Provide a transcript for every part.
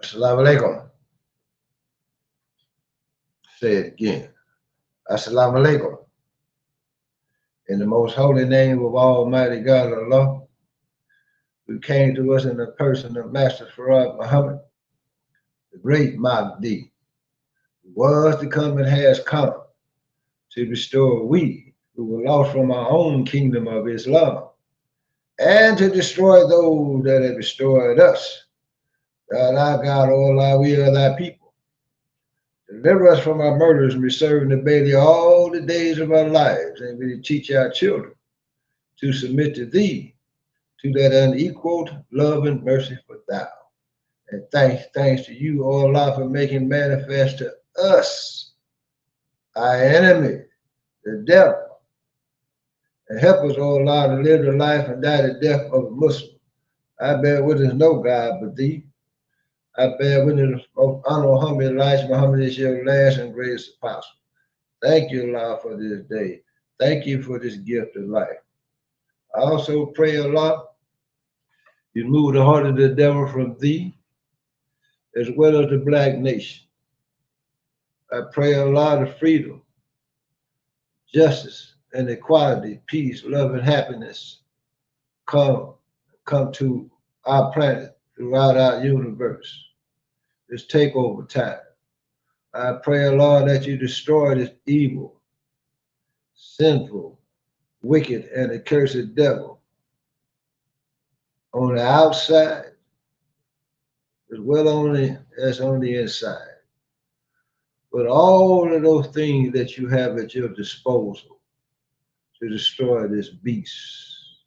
Assalamu alaikum. Say it again. Assalamu alaikum. In the most holy name of Almighty God Allah, who came to us in the person of Master Farad Muhammad, the great Mahdi, who was to come and has come to restore we who were lost from our own kingdom of Islam, and to destroy those that have destroyed us. God, our God, Allah, we are thy people. Deliver us from our murders and we serve and obey thee all the days of our lives, and we teach our children to submit to thee, to that unequaled love and mercy for thou. And thanks to you, O Allah, for making manifest to us our enemy, the devil. And help us, O Allah, to live the life and die the death of a Muslim. I bear witness no God but thee. I bear witness of honorable humble Elijah Muhammad is your last and greatest apostle. Thank you, Allah, for this day. Thank you for this gift of life. I also pray, Allah, you move the heart of the devil from thee, as well as the black nation. I pray, Allah, the freedom, justice, and equality, peace, love, and happiness come to our planet throughout our universe. This takeover time. I pray, Allah, that you destroy this evil, sinful, wicked, and accursed devil on the outside as well as on the inside. But all of those things that you have at your disposal to destroy this beast,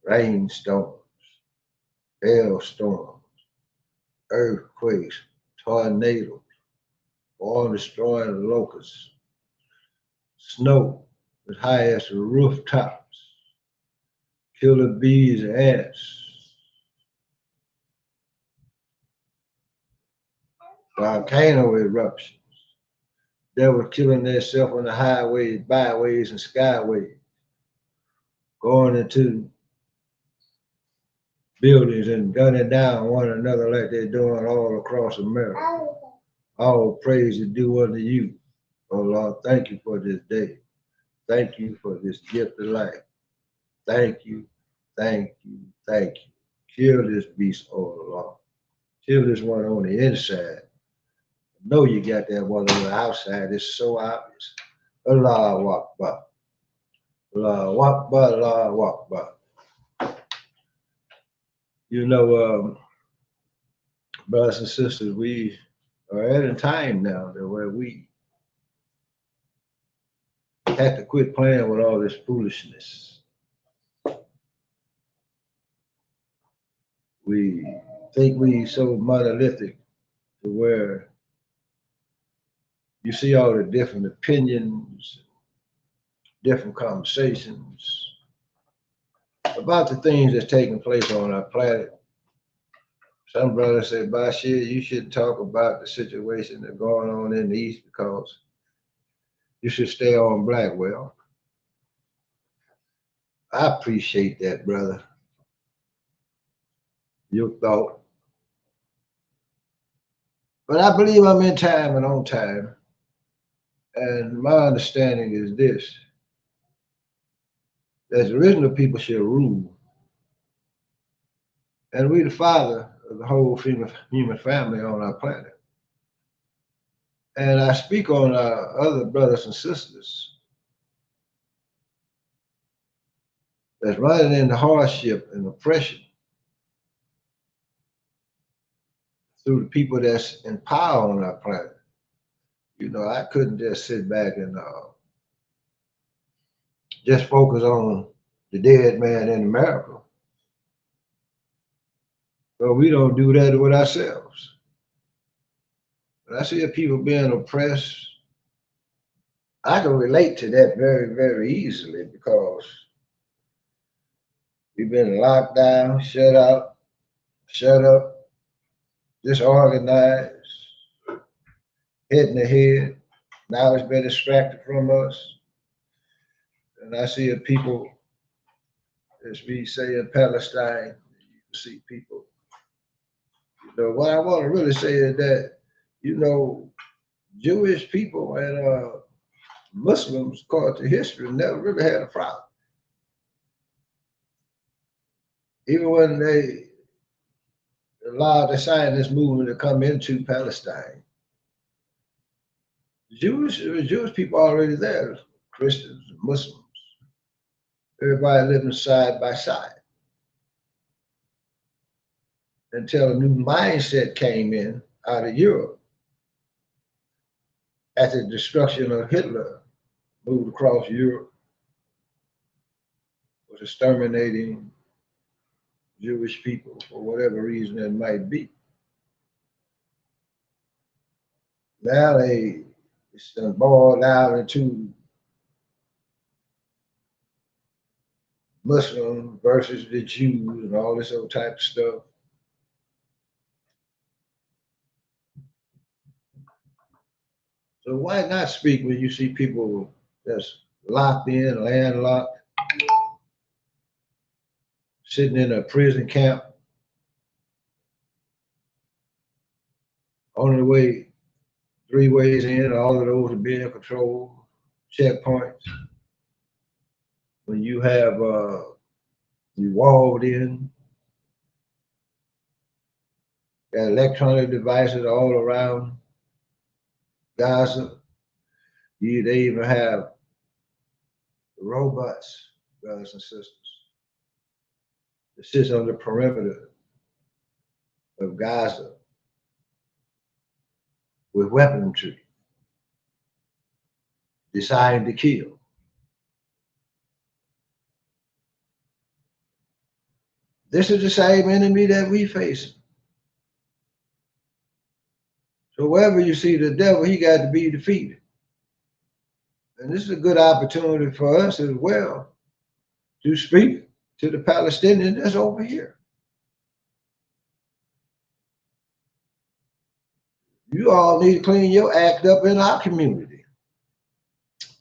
rainstorms, hailstorms, earthquakes, tornadoes, all destroying locusts, snow as high as the rooftops, killer bees and ants, volcano eruptions, devil killing themselves on the highways, byways, and skyways, going into buildings and gunning down one another like they're doing all across America. All praise is due unto you. Oh Lord, thank you for this day. Thank you for this gift of life. Thank you, thank you, thank you. Kill this beast, oh Lord. Kill this one on the inside. I know you got that one on the outside. It's so obvious. Allahu Akbar. Allahu Akbar, Allahu Akbar. You know, brothers and sisters, we are at a time now that where we have to quit playing with all this foolishness. We think we so monolithic to where you see all the different opinions, different conversations about the things that's taking place on our planet. Some brothers say, Basheer, you shouldn't talk about the situation that's going on in the East because you should stay on Blackwell. I appreciate that, brother. Your thought. But I believe I'm in time and on time. And my understanding is this, that the original people shall rule. And we the father of the whole human family on our planet. And I speak on our other brothers and sisters that's running into hardship and oppression through the people that's in power on our planet. You know, I couldn't just sit back and just focus on the dead man in America. But we don't do that with ourselves. When I see people being oppressed, I can relate to that very, very easily because we've been locked down, shut up, disorganized, hit in the head, Now it's been extracted from us. And I see a people, as we say in Palestine, you see people. What I want to really say is that, Jewish people and Muslims, according to history, never really had a problem. Even when they allowed the Zionist movement to come into Palestine, Jewish people already there, Christians, Muslims, everybody living side by side. Until a new mindset came in out of Europe after the destruction of Hitler moved across Europe, was exterminating Jewish people for whatever reason it might be. Now it's boiled down into Muslim versus the Jews and all this other type of stuff. So why not speak when you see people that's locked in, landlocked, sitting in a prison camp, on the way, 3 ways in, all of those are being controlled, checkpoints. When you have you walled in, got electronic devices all around Gaza. They even have robots, brothers and sisters, that sits on the perimeter of Gaza with weaponry designed to kill. This is the same enemy that we face. So wherever you see the devil, he got to be defeated. And this is a good opportunity for us as well to speak to the Palestinians that's over here. You all need to clean your act up in our community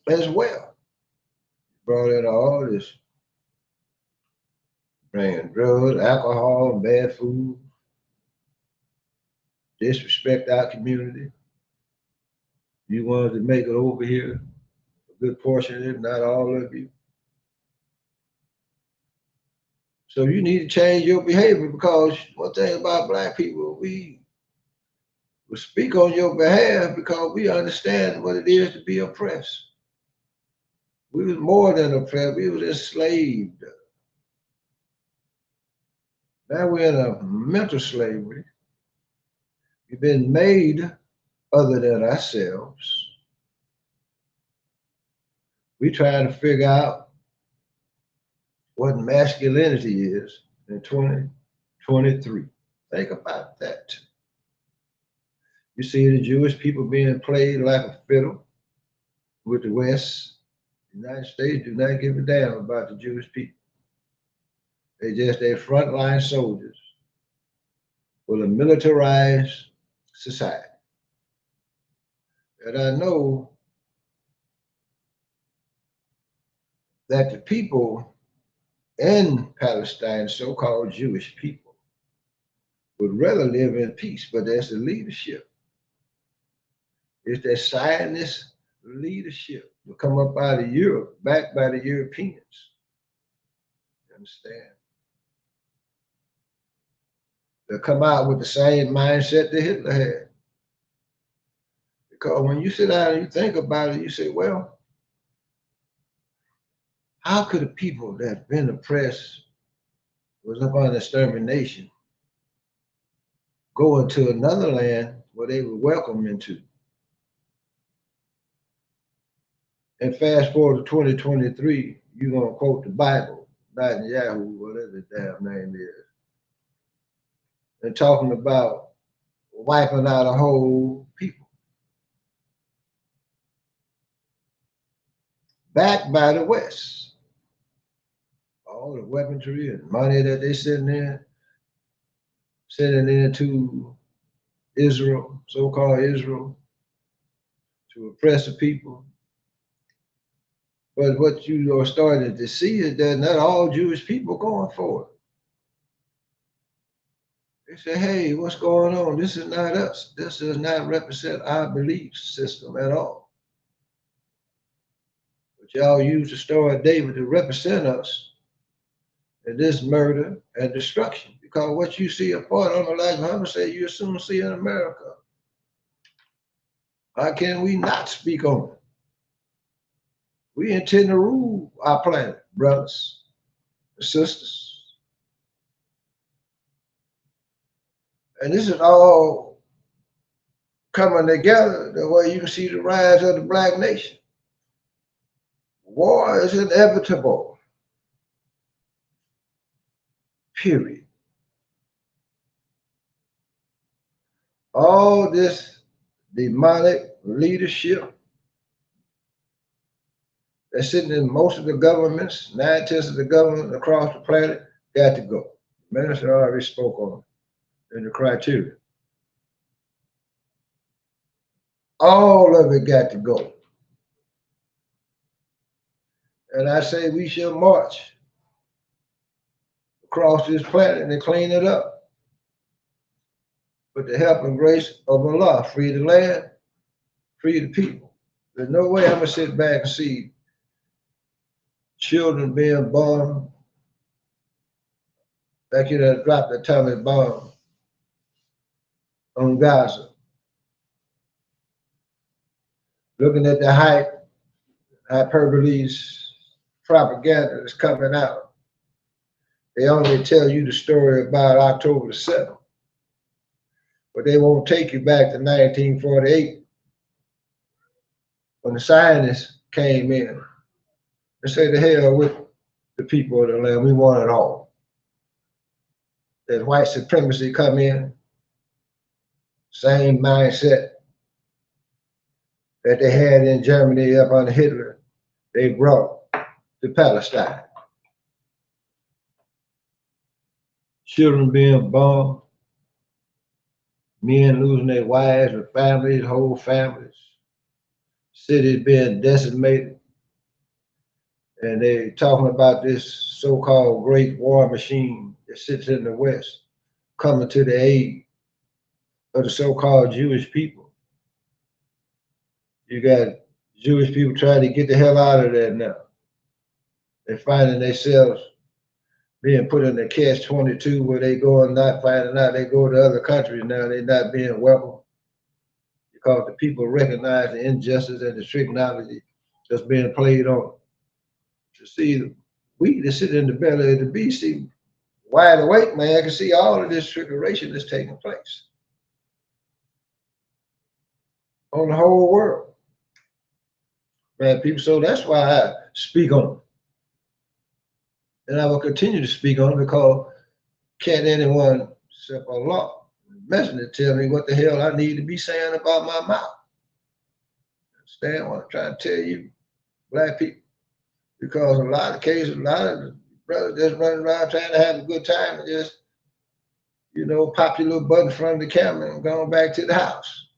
as well. Brought in all this, bringing drugs, alcohol, bad food, disrespect our community. You wanted to make it over here, a good portion of it, not all of you. So you need to change your behavior, because one thing about Black people, we will speak on your behalf because we understand what it is to be oppressed. We was more than oppressed, we was enslaved. Now we're in a mental slavery. We've been made other than ourselves. We trying to figure out what masculinity is in 2023. Think about that. You see the Jewish people being played like a fiddle with the West. The United States do not give a damn about the Jewish people. They just their frontline soldiers for a militarized society. And I know that the people in Palestine, so-called Jewish people, would rather live in peace, but that's the leadership. It's that Zionist leadership will come up out of Europe, backed by the Europeans. You understand? They'll come out with the same mindset that Hitler had. Because when you sit down and you think about it, you say, well, how could the people that have been oppressed, was up on extermination, go into another land where they were welcomed into? And fast forward to 2023, you're going to quote the Bible, not Yahoo, whatever the damn name is, and talking about wiping out a whole people. Backed by the West. All the weaponry and money that they sending into Israel, so-called Israel, to oppress the people. But what you are starting to see is that not all Jewish people going for it. They say, hey, what's going on? This is not us. This does not represent our belief system at all. But y'all use the story of David to represent us in this murder and destruction. Because what you see apart on the like Muhammad said, you soon see in America. How can we not speak on it? We intend to rule our planet, brothers and sisters. And this is all coming together the way you can see the rise of the black nation. War is inevitable. Period. All this demonic leadership that's sitting in most of the governments, 9/10 of the government across the planet, got to go. The minister already spoke on it in the criteria. All of it got to go. And I say we shall march across this planet and clean it up. With the help and grace of Allah, free the land, free the people. There's no way I'm gonna sit back and see children being born like you done dropped the atomic bomb on Gaza. Looking at the hyperboles, propaganda that's coming out. They only tell you the story about October the 7th, but they won't take you back to 1948 when the scientists came in and say to hell with the people of the land, we want it all. That white supremacy come in, same mindset that they had in Germany up under Hitler, they brought to Palestine. Children being born, men losing their wives and families, whole families, cities being decimated. And they talking about this so-called great war machine that sits in the West, coming to the aid of the so-called Jewish people. You got Jewish people trying to get the hell out of there now. They're finding themselves being put in the catch-22 where they go and not finding out they go to other countries now, they're not being welcome because the people recognize the injustice and the technology that's being played on. To see, we that sit in the belly of the beast, see, wide awake, man, I can see all of this trickeration that's taking place on the whole world. Man, people, so that's why I speak on it. And I will continue to speak on it because can't anyone except Allah, messenger, tell me what the hell I need to be saying about my mouth. Understand what I'm trying to tell you, black people? Because a lot of cases, a lot of brothers just running around trying to have a good time and just, you know, pop your little butt in front of the camera and going back to the house.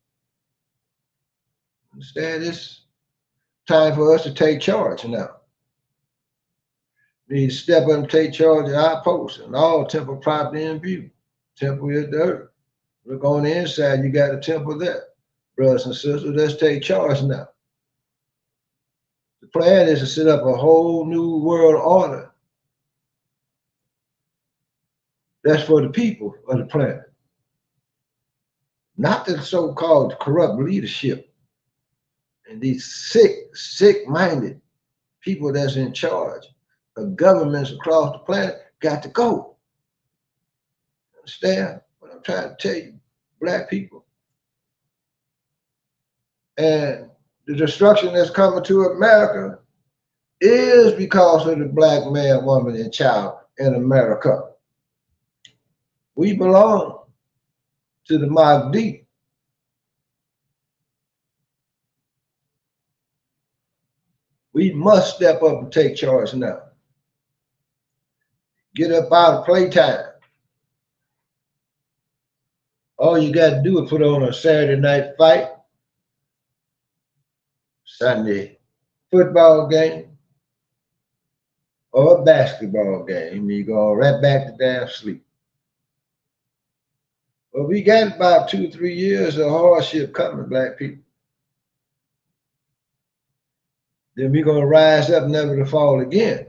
Understand, it's time for us to take charge now. We need to step up and take charge of our posts and all temple property in view. Temple is the earth. Look on the inside, you got a temple there. Brothers and sisters, let's take charge now. The plan is to set up a whole new world order. That's for the people of the planet. Not the so-called corrupt leadership and these sick-minded people that's in charge of governments across the planet got to go. Understand what I'm trying to tell you, black people? And the destruction that's coming to America is because of the black man, woman, and child in America. We belong to the Modesty. We must step up and take charge now. Get up out of playtime. All you got to do is put on a Saturday night fight Sunday football game or a basketball game, you go right back to damn sleep. Well, we got about 2 or 3 years of hardship coming, black people. Then we're gonna rise up, never to fall again.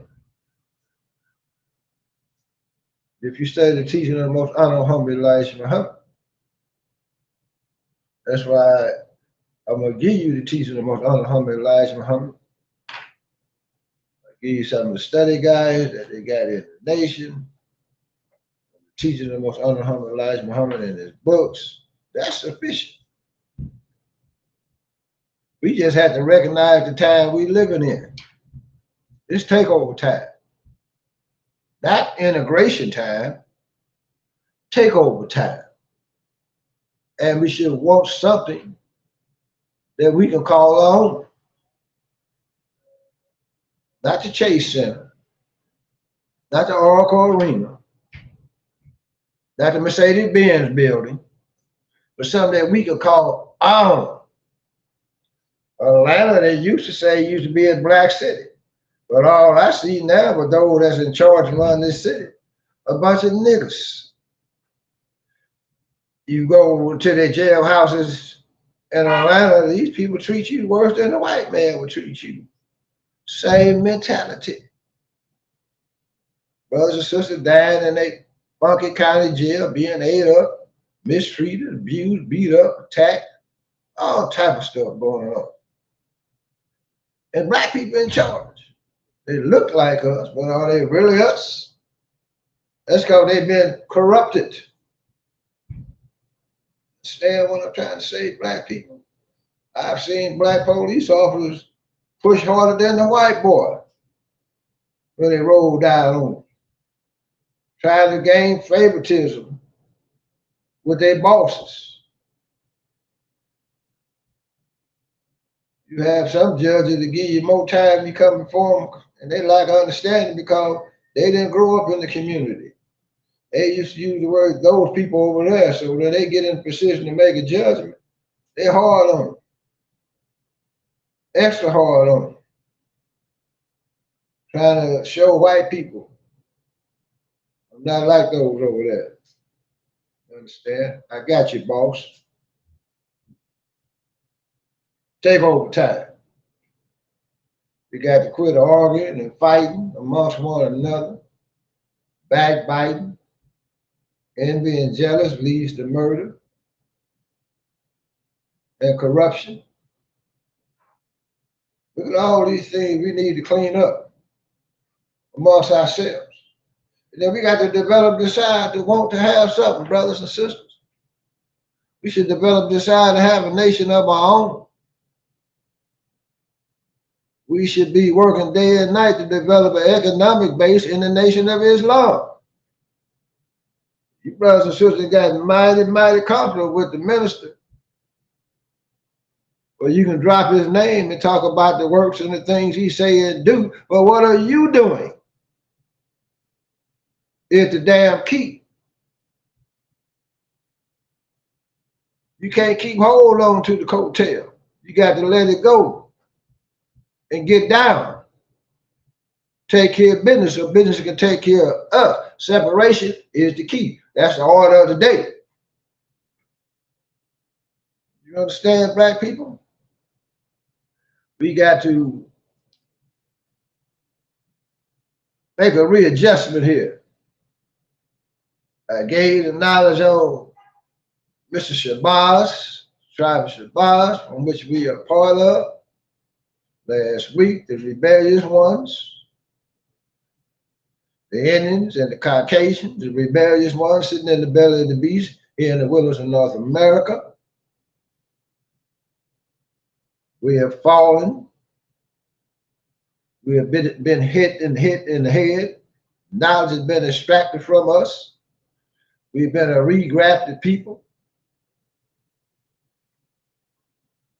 If you study the teaching of the most honorable Elijah Muhammad, that's why I'm gonna give you the teaching of the most honorable Elijah Muhammad. I'll give you some of the study guides that they got in the nation, teaching of the most honorable Elijah Muhammad in his books. That's sufficient. We just have to recognize the time we living in. It's takeover time. Not integration time, takeover time. And we should want something that we can call our own. Not the Chase Center, not the Oracle Arena, not the Mercedes-Benz building, but something that we can call our own. Atlanta, they used to say, used to be a black city. But all I see now with those that's in charge and run this city, a bunch of niggas. You go to their jailhouses in Atlanta, these people treat you worse than a white man would treat you. Same mentality. Brothers and sisters dying in a funky county jail, being ate up, mistreated, abused, beat up, attacked, all type of stuff going on. And black people in charge. They look like us, but are they really us? That's because they've been corrupted. Understand what I'm trying to say, black people? I've seen black police officers push harder than the white boy when they roll down on them, trying to gain favoritism with their bosses. You have some judges that give you more time you come before them, and they lack understanding because they didn't grow up in the community. They used to use the word those people over there, so when they get in a position to make a judgment, they're hard on them. Extra hard on them. Trying to show white people I'm not like those over there. Understand? I got you, boss. Take over time. We got to quit arguing and fighting amongst one another, backbiting, envy and jealous leads to murder and corruption. Look at all these things we need to clean up amongst ourselves. And then we got to develop this desire to want to have something, brothers and sisters. We should develop this desire to have a nation of our own. We should be working day and night to develop an economic base in the nation of Islam. You brothers and sisters got mighty comfortable with the minister. Or you can drop his name and talk about the works and the things he say and do. But what are you doing? It's the damn key. You can't keep hold on to the coattail. You got to let it go and get down. Take care of business so business can take care of us. Separation is the key. That's the order of the day. You understand, black people? We got to make a readjustment here. I gave the knowledge on Mr. Shabazz, Tribe Shabazz, from which we are part of. Last week, the rebellious ones, the Indians and the Caucasians, the rebellious ones sitting in the belly of the beast here in the wilderness of North America. We have fallen. We have been hit in the head. Knowledge has been extracted from us. We've been a regrafted people.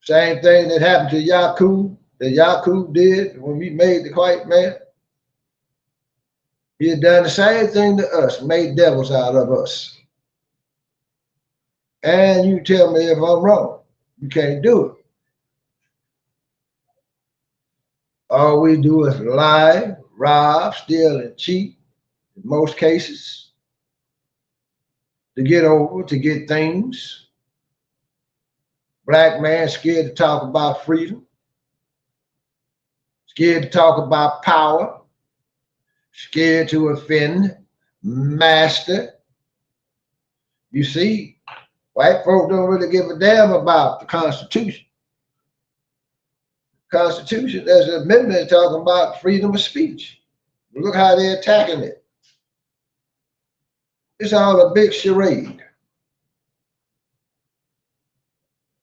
Same thing that happened to Yaqub, that Yaqub did when we made the white man. He had done the same thing to us, made devils out of us. And you tell me if I'm wrong. You can't do it. All we do is lie, rob, steal, and cheat in most cases to get over, to get things. Black man scared to talk about freedom, scared to talk about power, scared to offend master. You see, white folk don't really give a damn about the Constitution. Constitution, there's an amendment talking about freedom of speech. Look how they're attacking it. It's all a big charade.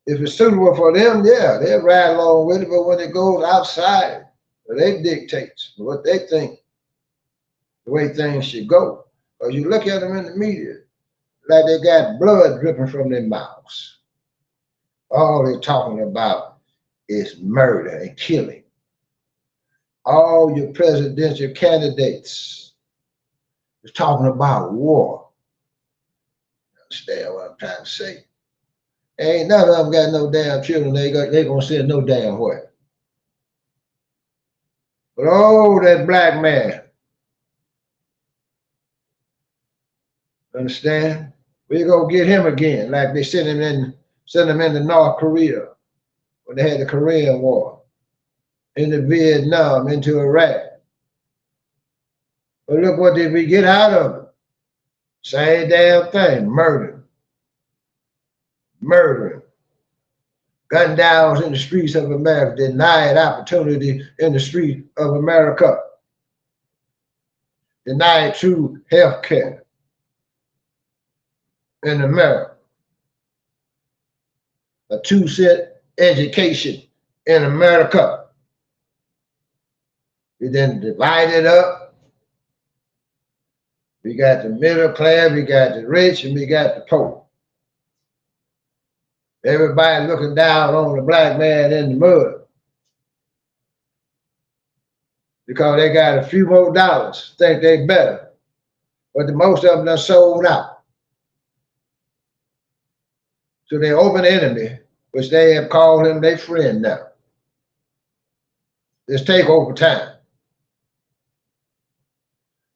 If it's suitable for them, yeah, they'll ride along with it, but when it goes outside, they dictate what they think, the way things should go. Because you look at them in the media, like they got blood dripping from their mouths. All they're talking about is murder and killing. All your presidential candidates is talking about war. Understand what I'm trying to say? Ain't none of them got no damn children. They gonna send no damn way. But oh, that black man. Understand? We're gonna get him again, like they sent him into North Korea when they had the Korean War, into Vietnam, into Iraq. But look, what did we get out of it? Same damn thing, murder. Murdering. Gun downs in the streets of America, denied opportunity in the streets of America. Denied true health care in America. A 2-cent education in America. We then divide it up. We got the middle class, we got the rich, and we got the poor. Everybody looking down on the black man in the mud because they got a few more dollars, think they better. But the most of them are sold out to their open enemy, which they have called him their friend now. It's takeover time.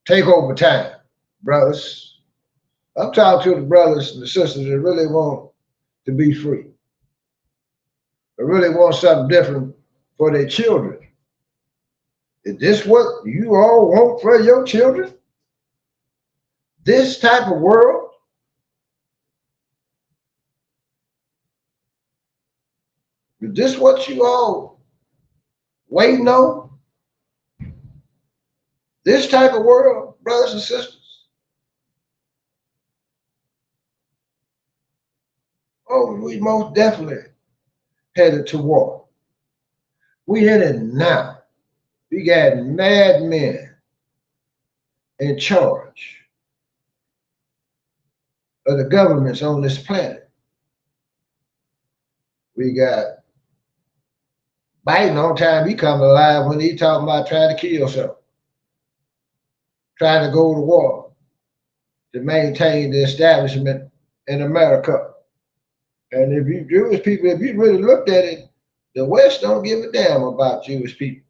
Takeover time, brothers. I'm talking to the brothers and the sisters that really want to be free. They really want something different for their children. Is this what you all want for your children? This type of world? Is this what you all waiting on? This type of world, brothers and sisters? Oh, we most definitely headed to war. We in it now. We got madmen in charge of the governments on this planet. We got Biden on time, he come alive when he talking about trying to kill something. Trying to go to war to maintain the establishment in America. And if you Jewish people, if you really looked at it, the West don't give a damn about Jewish people.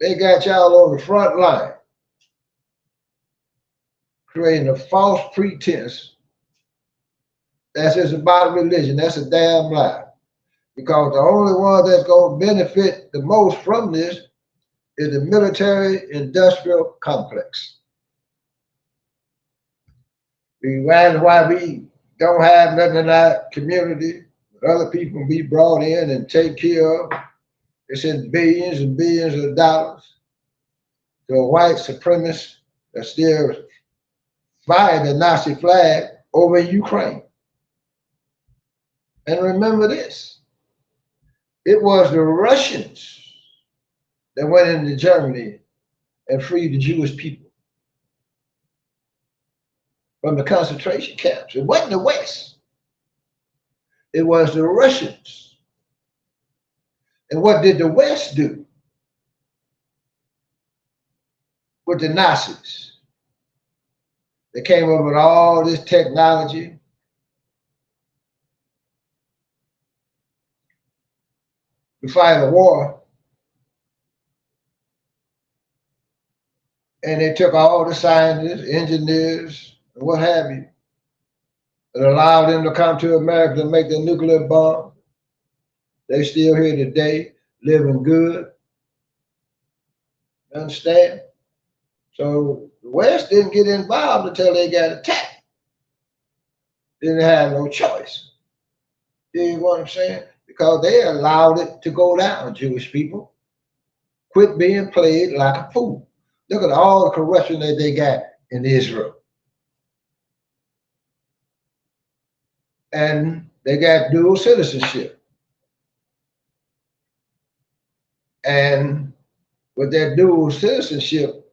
They got y'all on the front line, creating a false pretense that it's about religion. That's a damn lie. Because the only one that's going to benefit the most from this is the military-industrial complex. That's why we don't have nothing in our community. Other people be brought in and take care of. It's in billions and billions of dollars to a white supremacist that still flying the Nazi flag over in Ukraine. And remember this, it was the Russians that went into Germany and freed the Jewish people from the concentration camps. It wasn't the West. It was the Russians. And what did the West do with the Nazis? They came up with all this technology. To fight a war And they took all the scientists, engineers, and what have you, and allowed them to come to America to make the nuclear bomb. They still here today, living good. Understand? So the West didn't get involved until they got attacked. Didn't have no choice. You know what I'm saying? Because they allowed it to go down, Jewish people. Quit being played like a fool. Look at all the corruption that they got in Israel. And they got dual citizenship. And with that dual citizenship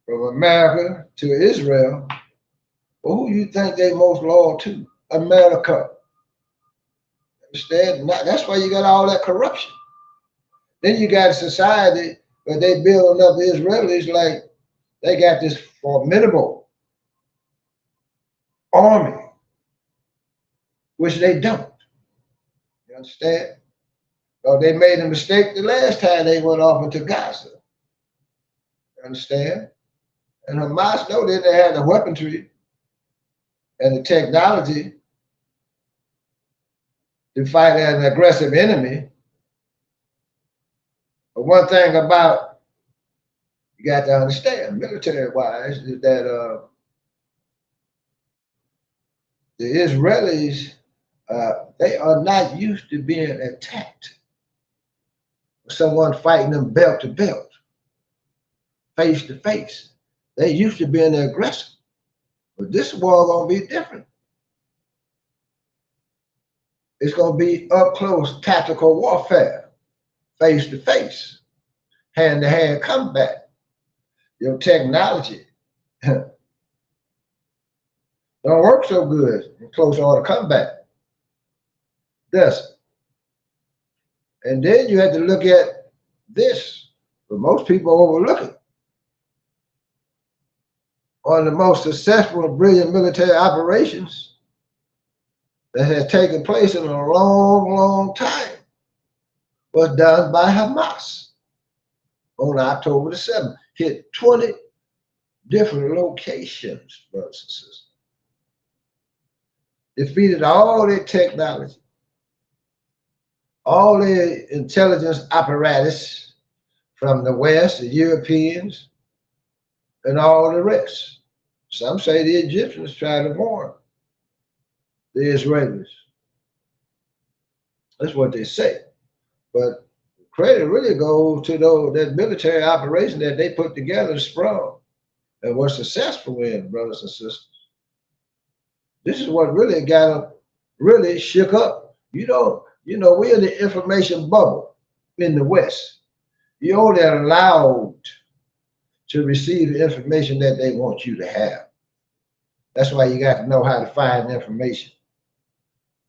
from America to Israel, well, who you think they most loyal to? America. Understand? That's why you got all that corruption. Then you got a society where they building up Israelis like they got this formidable army, which they don't. You understand? So they made a mistake the last time they went off into Gaza. You understand? And Hamas know they didn't have the weaponry and the technology to fight an aggressive enemy. But one thing about you got to understand, military-wise, is that the Israelis, they are not used to being attacked. Someone fighting them belt to belt, face to face. They used to being the aggressor. But this war gonna be different. It's gonna be up close tactical warfare, face to face, hand to hand combat. Your technology don't work so good in close order combat. Does it? And then you have to look at this, but most people overlook it. One of the most successful and brilliant military operations that has taken place in a long, long time was done by Hamas on October the 7th. Hit 20 different locations, brothers and sisters. Defeated all their technology, all their intelligence apparatus from the West, the Europeans, and all the rest. Some say the Egyptians tried to warn the Israelis. That's what they say. But credit really goes to that military operation that they put together and sprung and were successful in, brothers and sisters. This is what really got them really shook up. You know, we're in the information bubble in the West. You're only allowed to receive the information that they want you to have. That's why you got to know how to find information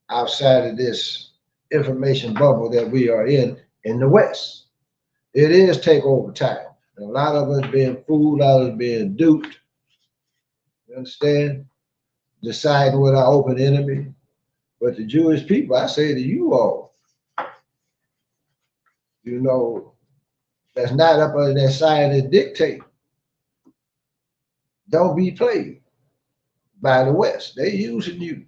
outside of this information bubble that we are in the West. It is takeover time. And a lot of us being fooled, a lot of us being duped. You understand? Deciding with our open enemy. But the Jewish people, I say to you all, that's not up under that Zionist dictate. Don't be played by the West. They using you.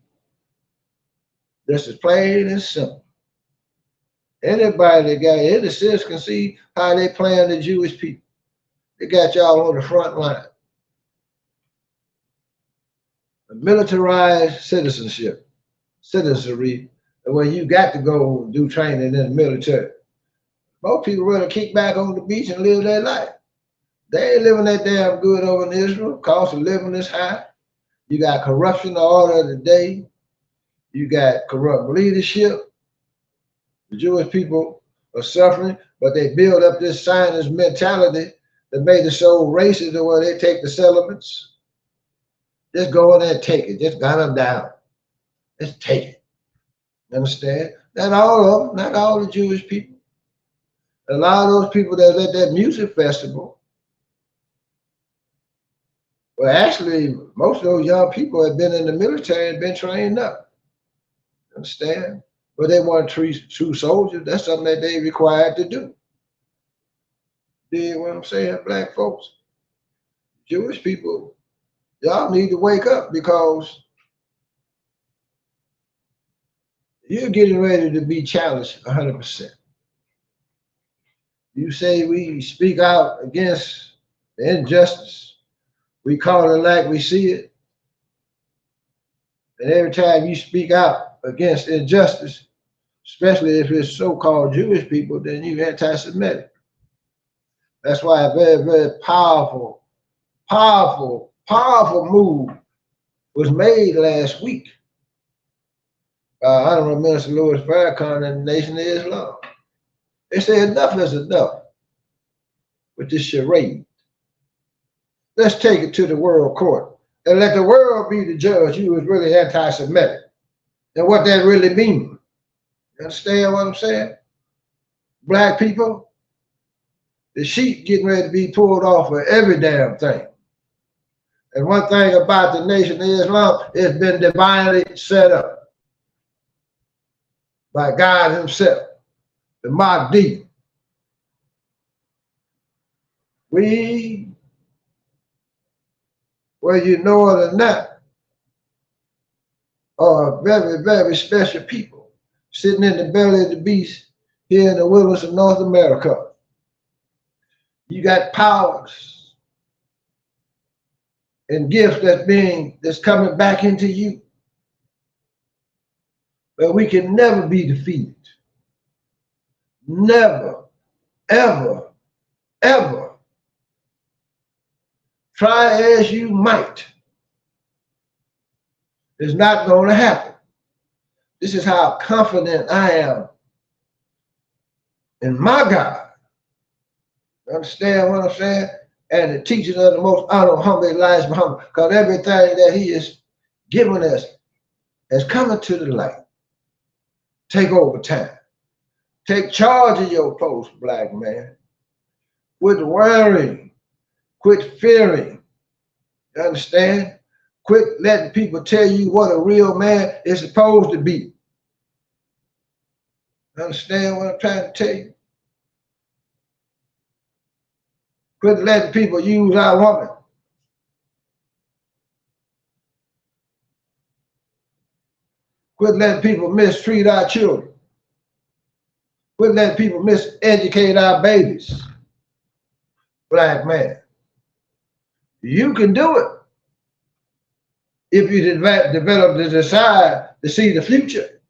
This is plain and simple. Anybody that got any sense can see how they playing the Jewish people. They got y'all on the front line. A militarized citizenry, and when you got to go do training in the military. Most people rather kick back on the beach and live their life. They ain't living that damn good over in Israel. Cost of living is high. You got corruption the order of the day. You got corrupt leadership. The Jewish people are suffering, but they build up this Zionist mentality that made it so racist to where they take the settlements. Just go in there and take it. Just gun them down. Just take it. Understand? Not all of them, not all the Jewish people. A lot of those people that at that music festival, well, actually, most of those young people have been in the military and been trained up. Understand? But they weren't true soldiers. That's something that they required to do. Dig what I'm saying, black folks? Jewish people, y'all need to wake up because you're getting ready to be challenged 100%. You say we speak out against the injustice, we call it like we see it, and every time you speak out against injustice, especially if it's so-called Jewish people, then you're anti-Semitic. That's why a very, very powerful move was made last week. Honorable Minister Louis Farrakhan and the Nation of Islam. They say enough is enough with this charade. Let's take it to the world court and let the world be the judge who is really anti-Semitic and what that really means. You understand what I'm saying? Black people, the sheet getting ready to be pulled off for every damn thing. And one thing about the Nation of Islam, it's been divinely set up by God himself, the Modesty. We, whether you know it or not, are very, very special people sitting in the belly of the beast here in the wilderness of North America. You got powers and gifts that's coming back into you. But we can never be defeated. Never, ever, ever. Try as you might. It's not going to happen. This is how confident I am in my God. Understand what I'm saying? And the teachings of the most honorable, humble Elijah Muhammad, because everything that he is giving us is coming to the light. Take over time. Take charge of your post, black man. Quit worrying. Quit fearing. You understand? Quit letting people tell you what a real man is supposed to be. You understand what I'm trying to tell you? Quit letting people use our woman. Quit letting people mistreat our children. Quit letting people miseducate our babies. Black man, you can do it if you develop the desire to see the future.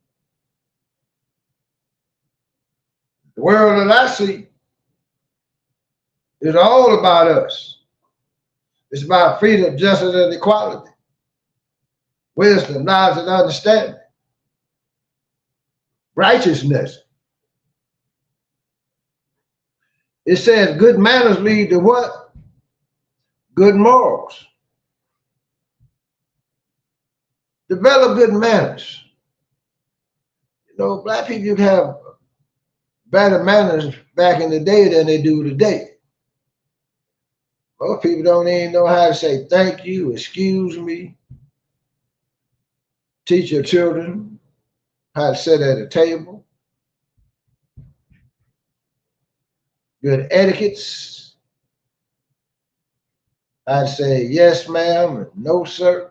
The world that I see is all about us. It's about freedom, justice, and equality, wisdom, knowledge, and understanding, righteousness. It says good manners lead to what? Good morals. Develop good manners. You know, black people have better manners back in the day than they do today. Most people don't even know how to say thank you, excuse me. Teach your children how to sit at a table. Good etiquettes. How to say yes, ma'am, and no, sir.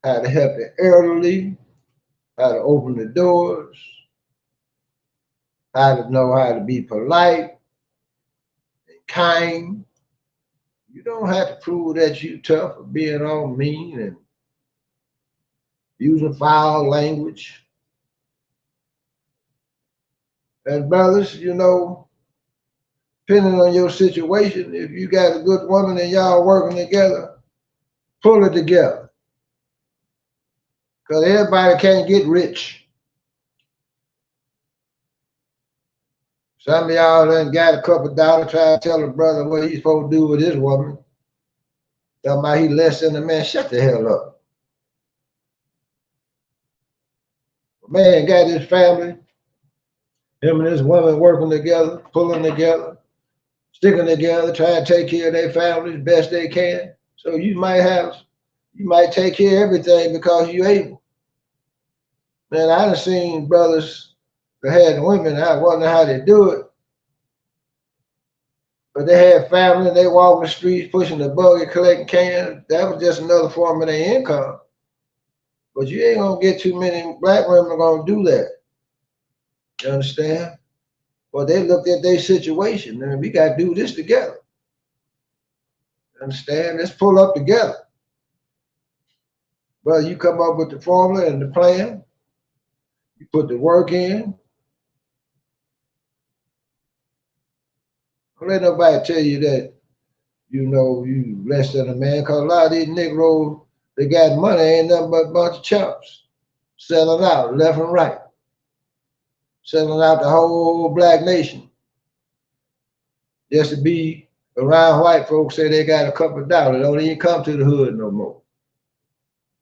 How to help the elderly. How to open the doors. How to know how to be polite and kind. You don't have to prove that you tough or being all mean and using foul language. And brothers, you know, depending on your situation, if you got a good woman and y'all working together, pull it together. Because everybody can't get rich. Some of y'all done got a couple dollars trying to tell a brother what he's supposed to do with his woman. Talking about he less than a man. Shut the hell up. A man got his family, him and his woman working together, pulling together, sticking together, trying to take care of their families best they can. So you might take care of everything because you're able. Man, I done seen brothers that had women, I wonder how they do it. But they had family and they walking the streets, pushing the buggy, collecting cans. That was just another form of their income. But you ain't gonna get too many black women gonna do that. You understand? Well, they looked at their situation and we gotta do this together. You understand? Let's pull up together. Well, you come up with the formula and the plan, you put the work in. Don't let nobody tell you that, you know, you less than a man, because a lot of these Negroes, they got money, ain't nothing but a bunch of chumps selling out left and right, selling out the whole black nation just to be around white folks. Say they got a couple of dollars, don't even come to the hood no more.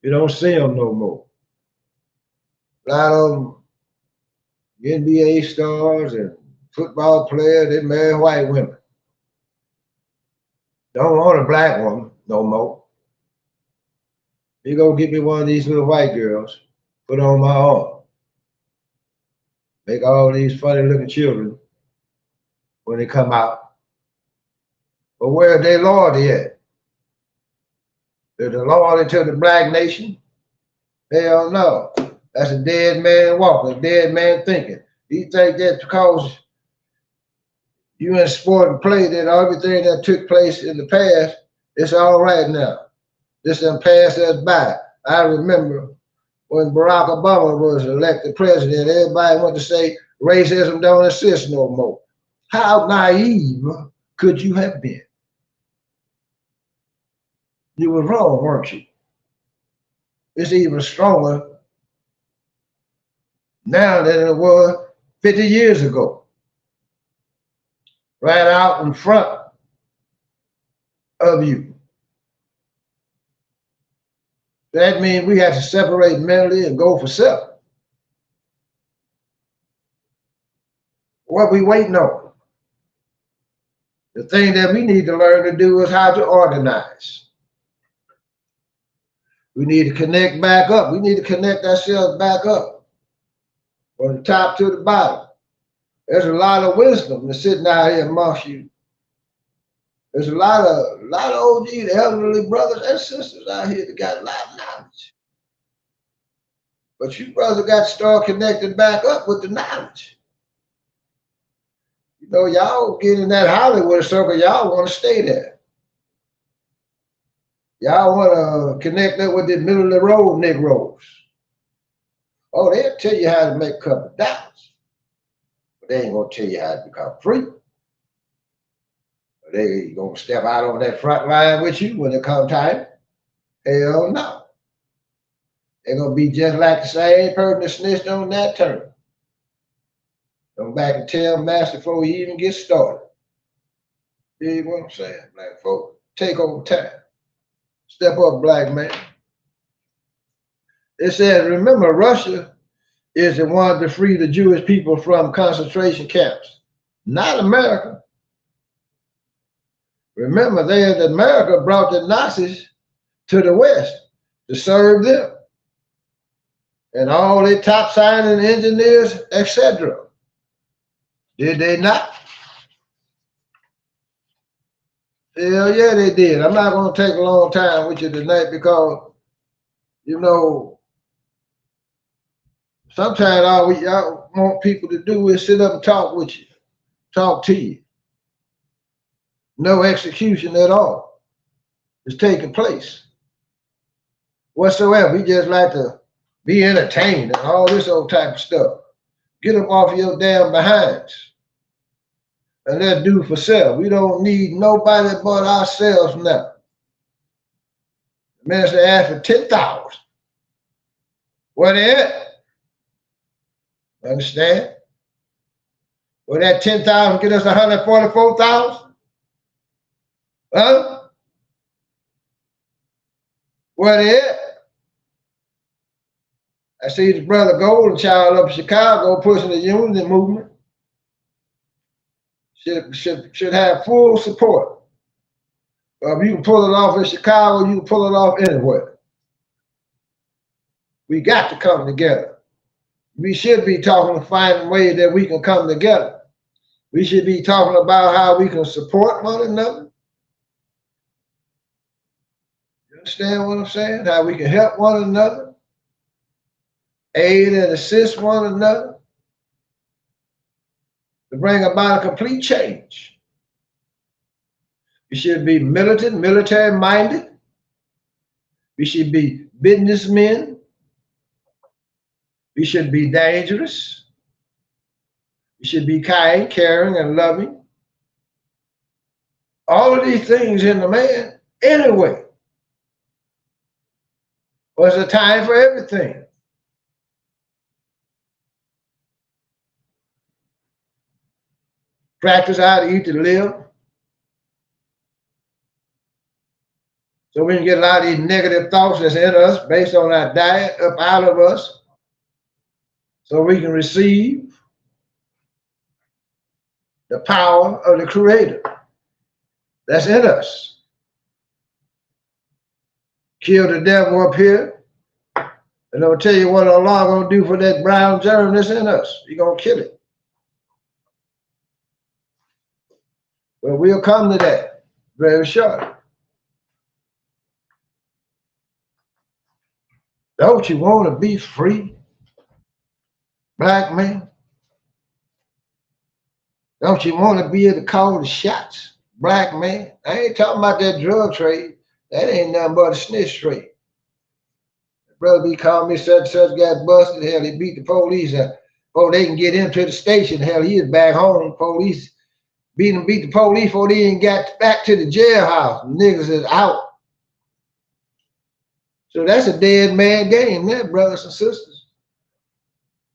You don't see them no more. A lot of them NBA stars and football players, they marry white women. Don't want a black woman no more. You go get me one of these little white girls, put on my arm. Make all these funny looking children when they come out. But where's their loyalty at? Is the loyalty to the black nation? Hell no. That's a dead man walking, a dead man thinking. You think that because you in sport and play that everything that took place in the past, it's all right now. This done passed us by. I remember when Barack Obama was elected president, everybody wanted to say racism don't exist no more. How naive could you have been? You were wrong, weren't you? It's even stronger now than it was 50 years ago. Right out in front of you. That means we have to separate mentally and go for self. What we waiting on? The thing that we need to learn to do is how to organize. We need to connect back up. We need to connect ourselves back up from the top to the bottom. There's a lot of wisdom that's sitting out here amongst you. There's a lot of OGs, elderly brothers and sisters out here that got a lot of knowledge. But you brothers got to start connecting back up with the knowledge. You know, y'all get in that Hollywood circle, y'all want to stay there. Y'all want to connect up with the middle of the road Negroes. Oh, they'll tell you how to make a couple of dollars. But they ain't going to tell you how to become free. They going to step out on that front line with you when it comes time? Hell no. They're going to be just like the same person that snitched on that turn. Come back and tell master before he even gets started. You hear what I'm saying, black folks? Take over time. Step up, black man. It says, remember, Russia is the one to free the Jewish people from concentration camps, not America. Remember, America brought the Nazis to the West to serve them. And all their top signing engineers, etc. Did they not? Hell yeah, they did. I'm not going to take a long time with you tonight because, you know, sometimes all y'all want people to do is sit up and talk with you, talk to you. No execution at all is taking place whatsoever. We just like to be entertained and all this old type of stuff. Get up off your damn behinds and let's do for self. We don't need nobody but ourselves now. The minister asked for 10,000. Where they at? Understand? Will that 10,000 get us 144,000? Huh? Where they at? I see the brother Golden Child up in Chicago pushing the unity movement. Should have full support. If you can pull it off in Chicago, you can pull it off anywhere. We got to come together. We should be talking to finding ways that we can come together. We should be talking about how we can support one another. You understand what I'm saying? How we can help one another, aid and assist one another to bring about a complete change. We should be militant, military minded. We should be businessmen. We should be dangerous. We should be kind, caring, and loving. All of these things in the man, anyway. Was a time for everything. Practice how to eat to live. So we can get a lot of these negative thoughts that's in us based on our diet up out of us. So we can receive the power of the Creator that's in us. Kill the devil up here. And I'll tell you what Allah gonna do for that brown germ that's in us. He's gonna kill it. But we'll come to that very shortly. Don't you want to be free, black man? Don't you want to be able to call the shots, black man? I ain't talking about that drug trade. That ain't nothing but a snitch trade. Brother B called me, such got busted. Hell, he beat the police. Before they can get him to the station, hell, he is back home. Police beat the police before they even got back to the jailhouse. Niggas is out. So that's a dead man game there, brothers and sisters.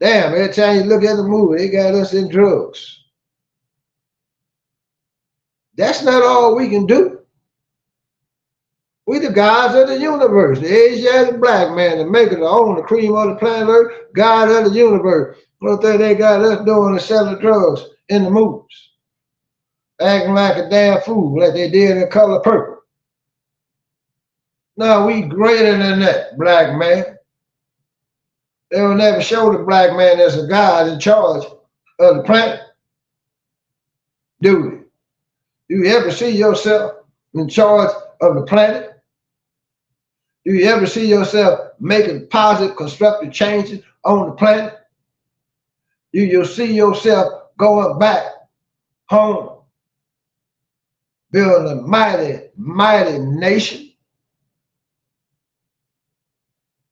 Damn, every time you look at the movie, they got us in drugs. That's not all we can do. We the gods of the universe, the Asiatic black man, the maker, the owner, the cream of the planet Earth, God of the universe. What they got us doing is selling drugs in the movies, acting like a damn fool, like they did in Color Purple. No, we greater than that, black man. They will never show the black man as a God in charge of the planet. Do we? Do you ever see yourself in charge of the planet? Do you ever see yourself making positive, constructive changes on the planet? Do you see yourself going back home, building a mighty, mighty nation?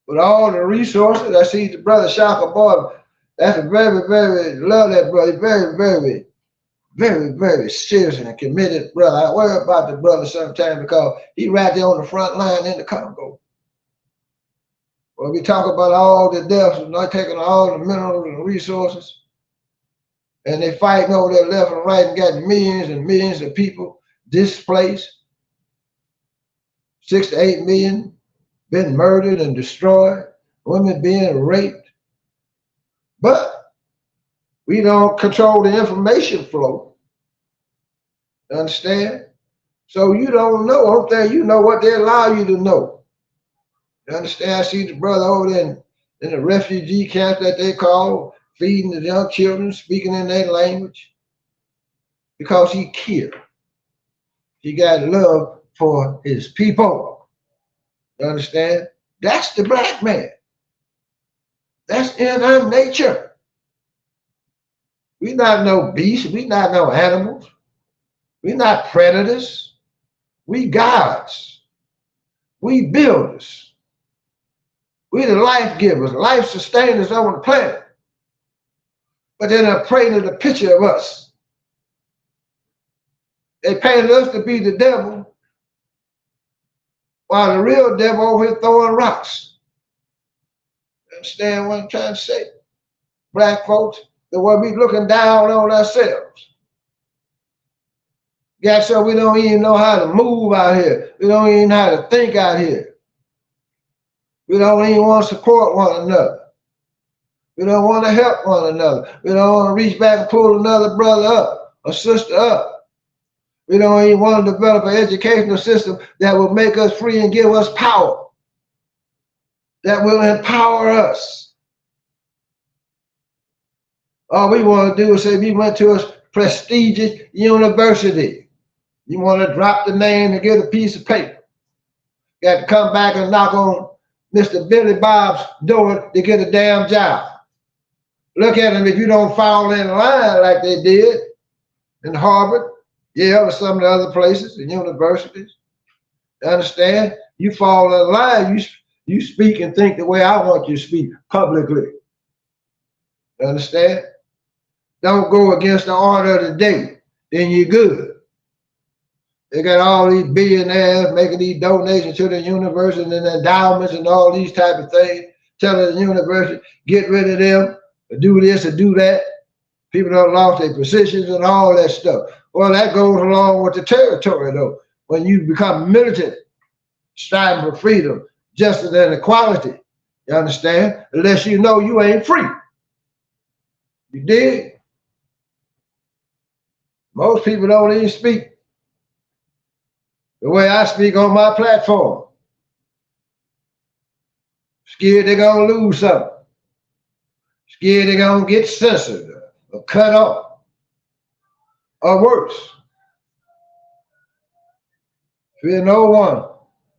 With all the resources, I see the brother Shaka Boy. That's a very, very, love that brother. Very, very, very, very serious and committed brother. I worry about the brother sometimes because he right there on the front line in the Congo. Well, we talk about all the deaths and not taking all the minerals and resources, and they fighting over there left and right and got millions and millions of people displaced. 6 to 8 million been murdered and destroyed, women being raped. But we don't control the information flow. Understand? So you don't know. I'm saying you know what they allow you to know. You understand? I see the brother over there in the refugee camp that they call, feeding the young children, speaking in their language, because he cared. He got love for his people. You understand? That's the black man. That's in our nature. We're not no beasts. We're not no animals. We're not predators. We gods. We builders. We the life givers, life sustainers on the planet. But then they painted a picture of us. They painted us to be the devil, while the real devil over here throwing rocks. You understand what I'm trying to say? Black folks, the way we looking down on ourselves. Got so we don't even know how to move out here. We don't even know how to think out here. We don't even want to support one another. We don't want to help one another. We don't want to reach back and pull another brother up or sister up. We don't even want to develop an educational system that will make us free and give us power, that will empower us. All we want to do is say we went to a prestigious university. You want to drop the name and get a piece of paper. You got to come back and knock on Mr. Billy Bob's door to get a damn job. Look at them if you don't fall in line like they did in Harvard, Yale, or some of the other places and universities. You understand? You fall in line, you speak and think the way I want you to speak publicly. You understand? Don't go against the order of the day, then you're good. They got all these billionaires making these donations to the university and endowments and all these type of things, telling the university, get rid of them, or do this or do that. People don't lost their positions and all that stuff. Well, that goes along with the territory, though. When you become militant, striving for freedom, justice, and equality, you understand? Unless you know you ain't free. You dig? Most people don't even speak the way I speak on my platform. Scared they're gonna lose something. Scared they're gonna get censored or cut off, or worse. Fear no one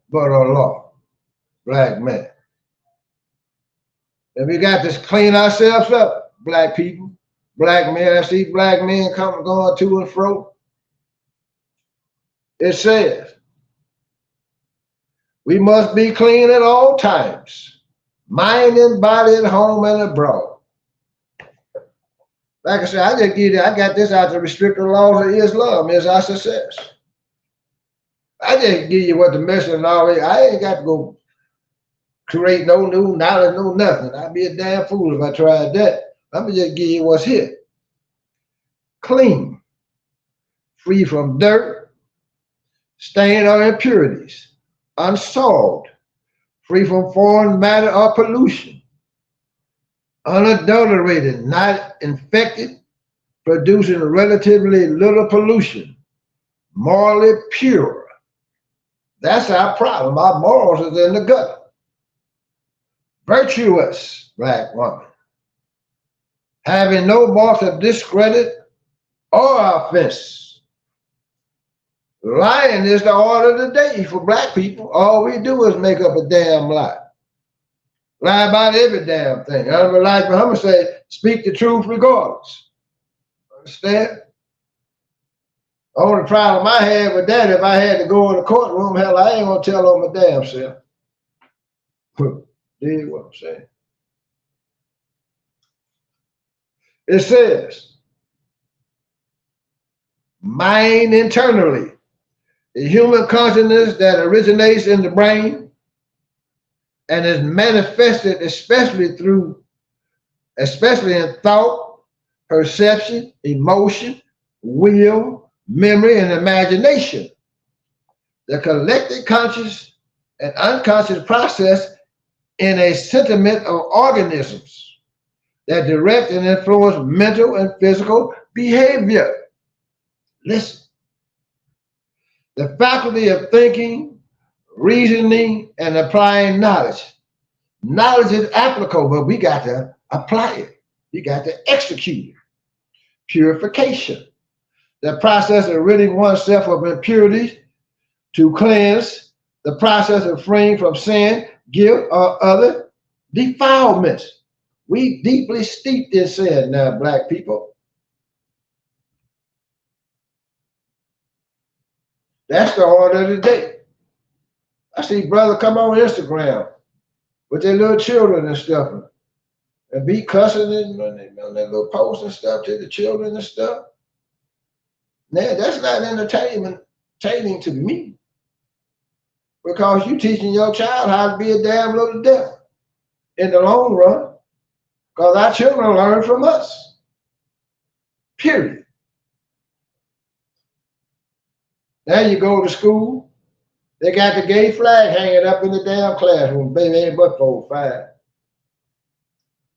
but Allah, black man. And we got to clean ourselves up, black people, black men. I see black men coming, going to and fro. It says, we must be clean at all times, mind and body at home and abroad. Like I said, I got this out of the restricted laws of Islam as our success. I just give you what the message and all that. I ain't got to go create no new knowledge, no nothing. I'd be a damn fool if I tried that. I'm gonna just give you what's here. Clean, free from dirt, stain or impurities, unsolved, free from foreign matter or pollution, unadulterated, not infected, producing relatively little pollution, morally pure. That's our problem. Our morals is in the gutter. Virtuous, black woman, having no marks of discredit or offense. Lying is the order of the day for black people. All we do is make up a damn lie. Lie about every damn thing. Like Muhammad said, speak the truth regardless. Understand? The only problem I had with that, if I had to go in the courtroom, hell, I ain't gonna tell on my damn self. Dig what I'm saying? It says, mind internally, the human consciousness that originates in the brain and is manifested especially in thought, perception, emotion, will, memory, and imagination. The collective conscious and unconscious process in a sentiment of organisms that direct and influence mental and physical behavior. Listen. The faculty of thinking, reasoning, and applying knowledge. Knowledge is applicable, but we got to apply it. We got to execute it. Purification. The process of ridding oneself of impurities to cleanse, the process of freeing from sin, guilt, or other defilements. We deeply steeped in sin now, black people. That's the order of the day. I see brothers come on Instagram with their little children and stuff and be cussing and on their little posts and stuff to the children and stuff. Now, that's not entertaining to me, because you teaching your child how to be a damn little devil in the long run, because our children learn from us, period. Now you go to school, they got the gay flag hanging up in the damn classroom, baby, ain't but 4 or 5.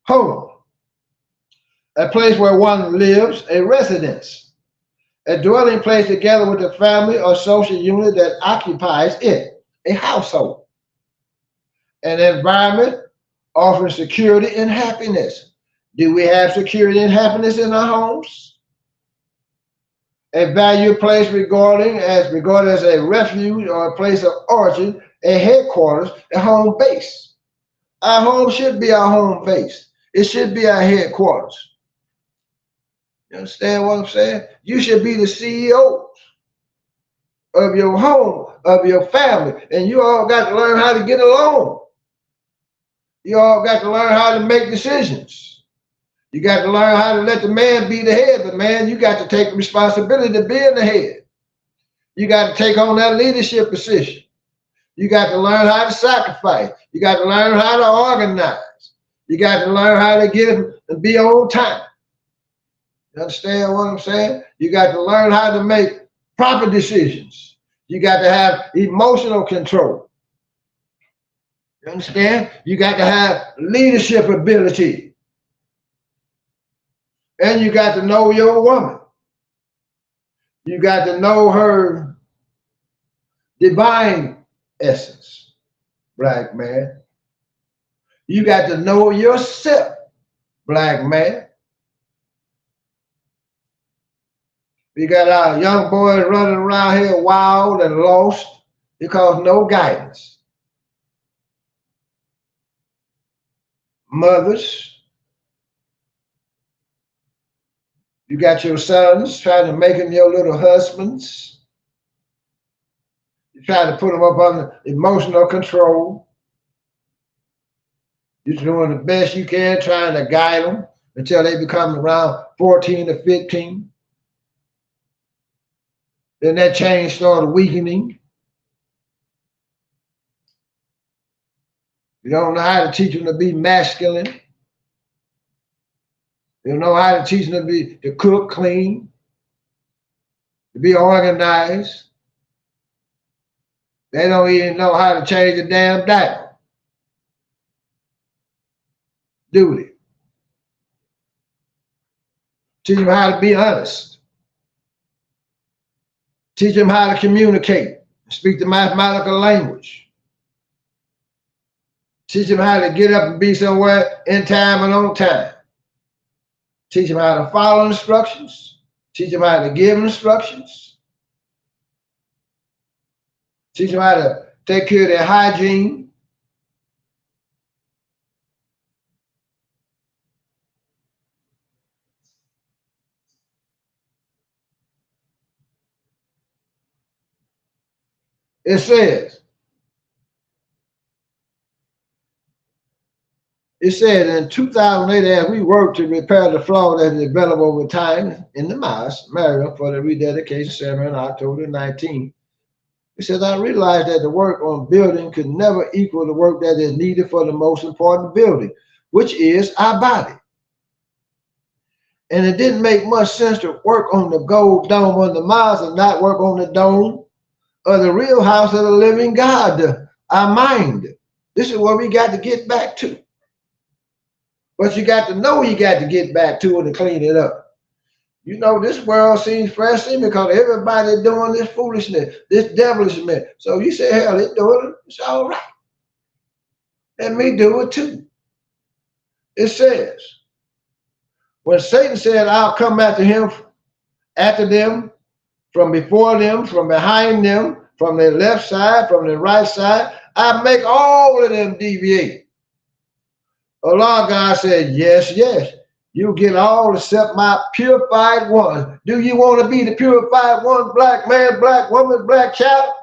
Home, a place where one lives, a residence, a dwelling place together with the family or social unit that occupies it, a household, an environment offering security and happiness. Do we have security and happiness in our homes? a value place regarded as a refuge or a place of origin, a headquarters, a home base. Our home should be our home base. It should be our headquarters. You understand what I'm saying? You should be the CEO of your home, of your family, and you all got to learn how to get along. You all got to learn how to make decisions. You got to learn how to let the man be the head, but man, you got to take the responsibility to be in the head. You got to take on that leadership position. You got to learn how to sacrifice. You got to learn how to organize. You got to learn how to get and be on time. You understand what I'm saying? You got to learn how to make proper decisions. You got to have emotional control. You understand? You got to have leadership ability. And you got to know your woman. You got to know her divine essence, black man. You got to know yourself, black man. We got our young boys running around here wild and lost because no guidance. Mothers, you got your sons trying to make them your little husbands. You try to put them up under emotional control. You're doing the best you can, trying to guide them until they become around 14 or 15. Then that change started weakening. You don't know how to teach them to be masculine. You don't know how to teach them to cook clean, to be organized. They don't even know how to change the damn diaper. Do they? Teach them how to be honest. Teach them how to communicate, speak the mathematical language. Teach them how to get up and be somewhere in time and on time. Teach them how to follow instructions. Teach them how to give instructions. Teach them how to take care of their hygiene. It says in 2008, as we worked to repair the flaw that developed over time in the mosque, Maryland, for the rededication ceremony on October 19th, it says, I realized that the work on building could never equal the work that is needed for the most important building, which is our body. And it didn't make much sense to work on the gold dome on the mosque and not work on the dome of the real house of the living God, our mind. This is where we got to get back to. But you got to know you got to get back to it and clean it up. You know, this world seems fresh because everybody doing this foolishness, this devilishment. So you say, hell, they doing it, it's all right. Let me do it too. It says, when Satan said, I'll come after them, from before them, from behind them, from their left side, from the right side, I make all of them deviate. Allah God said, yes, yes, you get all except my purified ones. Do you want to be the purified one, black man, black woman, black child?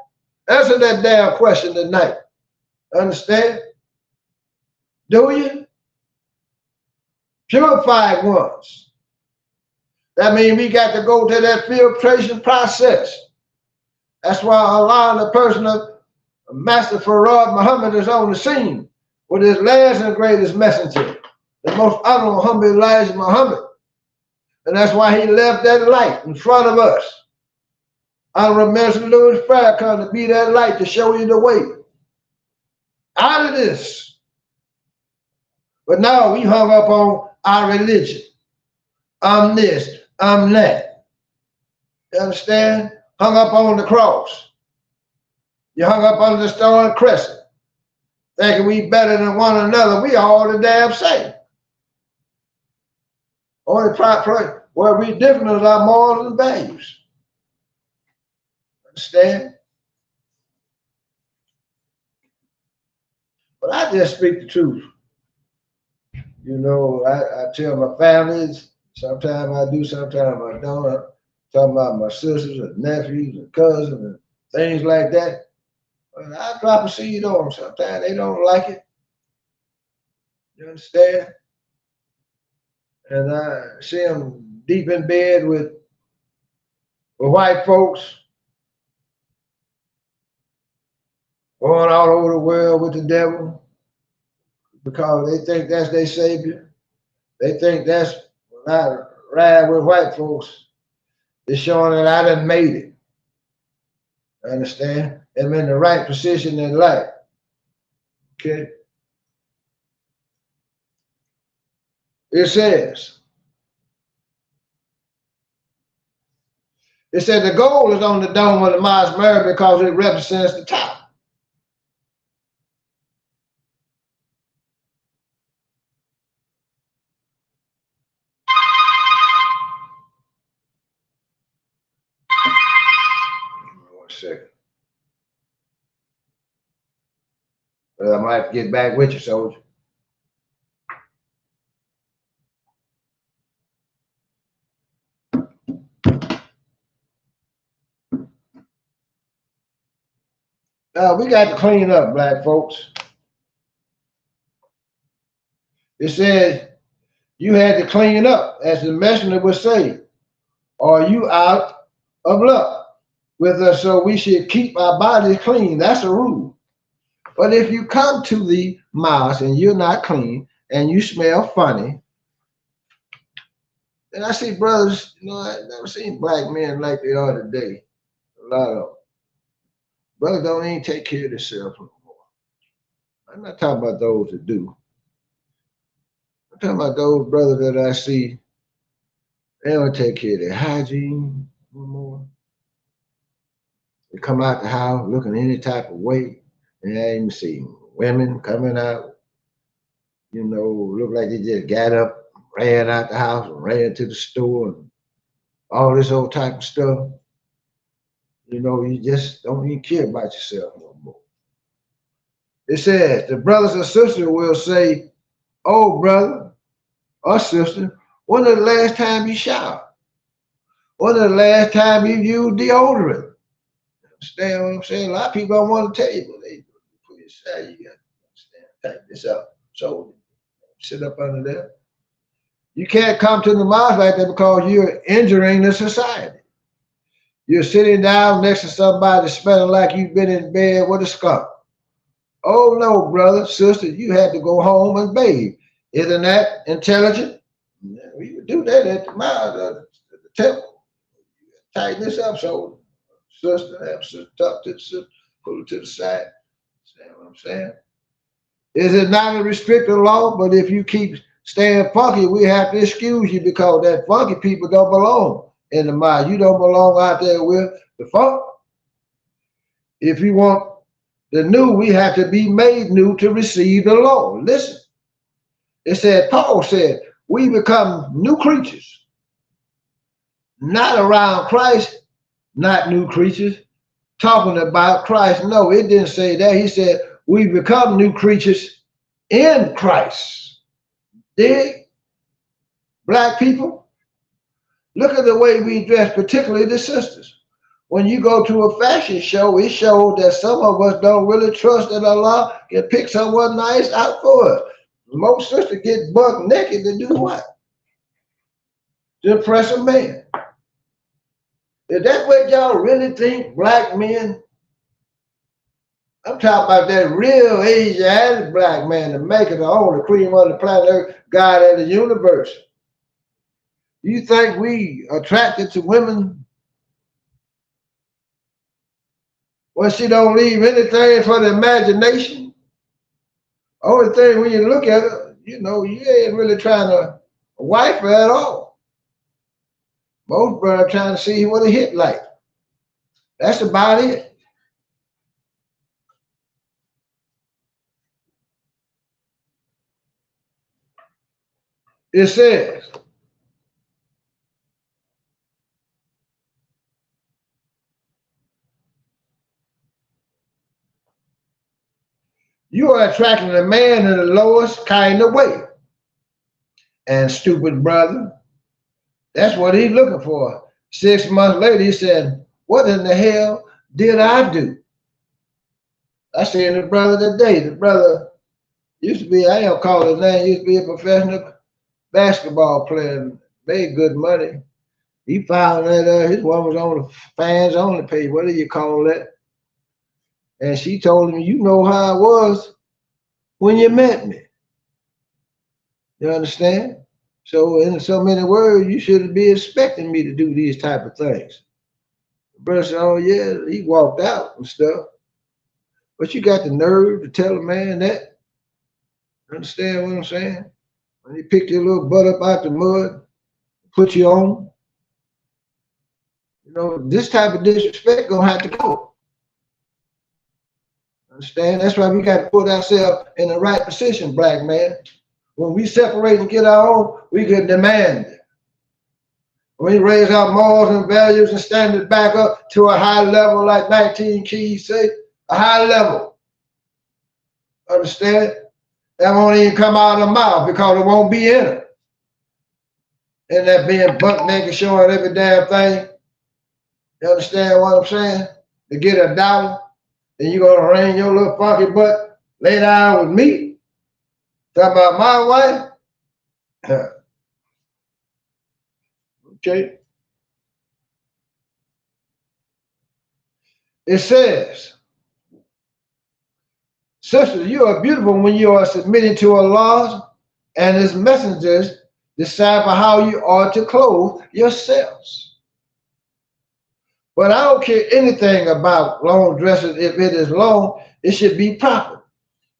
Answer that damn question tonight. Understand? Do you? Purified ones. That means we got to go to that filtration process. That's why Allah, the person of Master Farad Muhammad, is on the scene with his last and greatest messenger, the most honorable, humble Elijah Muhammad. And that's why he left that light in front of us. Honorable Minister Louis Farrakhan to be that light to show you the way out of this. But now we hung up on our religion. I'm this, I'm that. You understand? Hung up on the cross. You hung up on the stone crescent, thinking we better than one another. We all the damn same. Only where we different is our morals and values. Understand? But I just speak the truth. You know, I tell my families, sometimes I do, sometimes I don't. I'm talking about my sisters and nephews and cousins and things like that. But I drop a seed on them. Sometimes they don't like it. You understand? And I see them deep in bed with white folks going all over the world with the devil because they think that's their savior. They think that's when I ride with white folks, it's showing that I done made it. Understand? I'm in the right position in life. Okay. It says, it said the gold is on the dome of the Mars Mary because it represents the top. One second. I might get back with you, soldier. We got to clean up, black folks. It said you had to clean up, as the messenger would say, or you out of luck with us, so we should keep our bodies clean. That's a rule. But if you come to the mosque and you're not clean and you smell funny, and I see brothers, you know, I've never seen black men like they are today. A lot of them. Brothers don't even take care of themselves no more. I'm not talking about those that do. I'm talking about those brothers that I see, they don't take care of their hygiene no more. They come out the house looking any type of way, and I even see women coming out, you know, look like they just got up, ran out the house, and ran to the store, and all this old type of stuff. You know, you just don't even care about yourself no more. It says the brothers and sisters will say, "Oh, brother or sister, when was the last time you showered? When was the last time you used deodorant?" Understand what I'm saying? A lot of people don't want to tell you, but they put it aside. You got to understand, type this up. So sit up under there. You can't come to the mosque like that because you're injuring the society. You're sitting down next to somebody smelling like you've been in bed with a skunk. Oh no, brother, sister, you had to go home and bathe. Isn't that intelligent? We would do that at the mosque, the temple. Tighten this up, so sister, have sister talk to the sister, pull it to the side. See what I'm saying? Is it not a restricted law? But if you keep staying funky, we have to excuse you because that funky people don't belong in the mosque. You don't belong out there with the funk. If you want the new, we have to be made new to receive the law. Listen, it said, Paul said, we become new creatures, not around Christ, not new creatures, talking about Christ. No, it didn't say that. He said, we become new creatures in Christ. Dig? Black people, look at the way we dress, particularly the sisters. When you go to a fashion show, it shows that some of us don't really trust that Allah can pick someone nice out for us. Most sisters get buck naked to do what? To impress a man. Is that what y'all really think, black men? I'm talking about that real Asiatic black man, the maker, the owner, the cream of the planet Earth, God of the universe. You think we attracted to women when she don't leave anything for the imagination? Only thing when you look at her, you know, you ain't really trying to wife her at all. Most brothers trying to see what a hit like. That's about it. It says, You are attracting a man in the lowest kind of way. And stupid brother, that's what he's looking for. 6 months later, he said, what in the hell did I do? I seen the brother today. The brother used to be, I don't call his name, used to be a professional basketball player, made good money. He found that his woman was on the fans only page, what do you call that? And she told him, you know how I was when you met me. You understand? So in so many words, you shouldn't be expecting me to do these type of things. The brother said, oh yeah, he walked out and stuff. But you got the nerve to tell a man that? Understand what I'm saying? When he picked your little butt up out the mud, put you on, you know, this type of disrespect gonna have to go. Understand? That's why we got to put ourselves in the right position, black man. When we separate and get our own, we can demand it. When we raise our morals and values and stand it back up to a high level, like 19 Keys say, a high level. Understand? That won't even come out of the mouth because it won't be in it. And that being butt naked, showing every damn thing. You understand what I'm saying? To get $1, then you're gonna ring your little funky butt, lay down with me. Talk about my wife. Okay. It says, sisters, you are beautiful when you are submitting to Allah and His messengers decide for how you ought to clothe yourselves. But I don't care anything about long dresses. If it is long, it should be proper.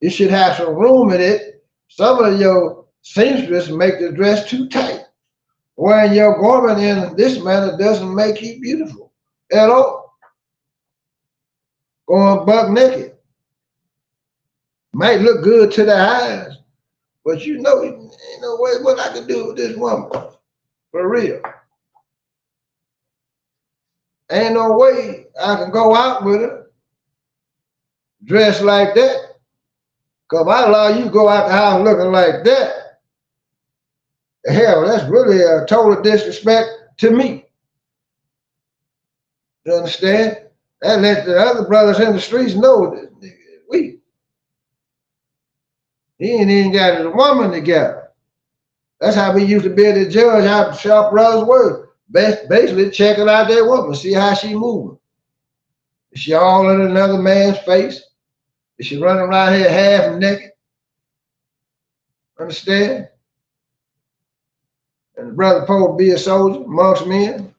It should have some room in it. Some of your seamstress make the dress too tight. Wearing your garment in this manner doesn't make you beautiful at all. Going buck naked might look good to the eyes, but you know, ain't no way what I can do with this woman, for real. Ain't no way I can go out with her dressed like that. Because I allow you to go out the house looking like that. Hell, that's really a total disrespect to me. You understand? That let the other brothers in the streets know that nigga is weak. He ain't even got his woman together. That's how we used to be able to judge how sharp brothers were. Basically checking out their woman, see how she moving. Is she all in another man's face? Is she running around here half naked? Understand? And the brother supposed to be a soldier amongst men,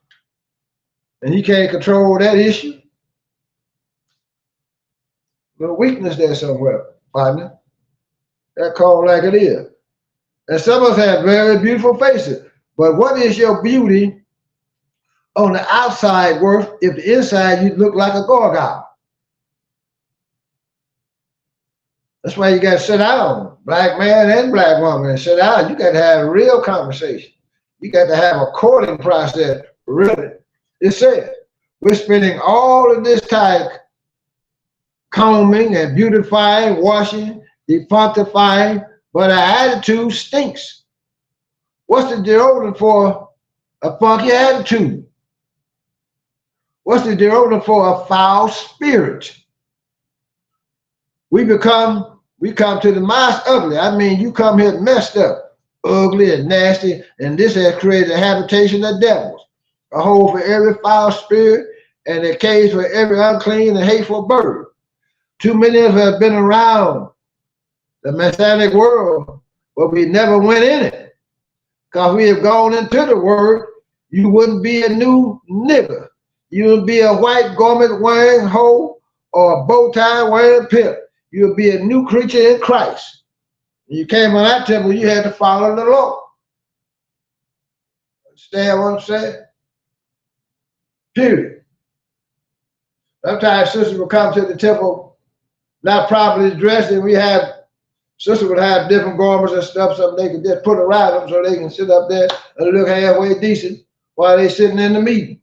and he can't control that issue. Little weakness there somewhere, partner. That called like it is. And some of us have very beautiful faces, but what is your beauty on the outside worth if the inside you look like a gargoyle? That's why you got to sit down, black man and black woman, and sit down. You got to have a real conversation. You got to have a courting process, really. It says, we're spending all of this time combing and beautifying, washing, defunctifying, but our attitude stinks. What's the deodorant for a funky attitude? What's the deodorant for a foul spirit? We come to the mosque ugly. I mean, you come here messed up, ugly and nasty, and this has created a habitation of devils, a hole for every foul spirit and a cage for every unclean and hateful bird. Too many of us have been around the Messianic world, but we never went in it. Because we have gone into the word, you wouldn't be a new nigger. You would be a white garment wearing hoe or a bow tie wearing pimp. You would be a new creature in Christ. When you came on that temple, you had to follow the law. Understand what I'm saying? Period. Sometimes sisters would come to the temple not properly dressed, and sisters would have different garments and stuff, so they could just put around them so they can sit up there and look halfway decent while they're sitting in the meeting.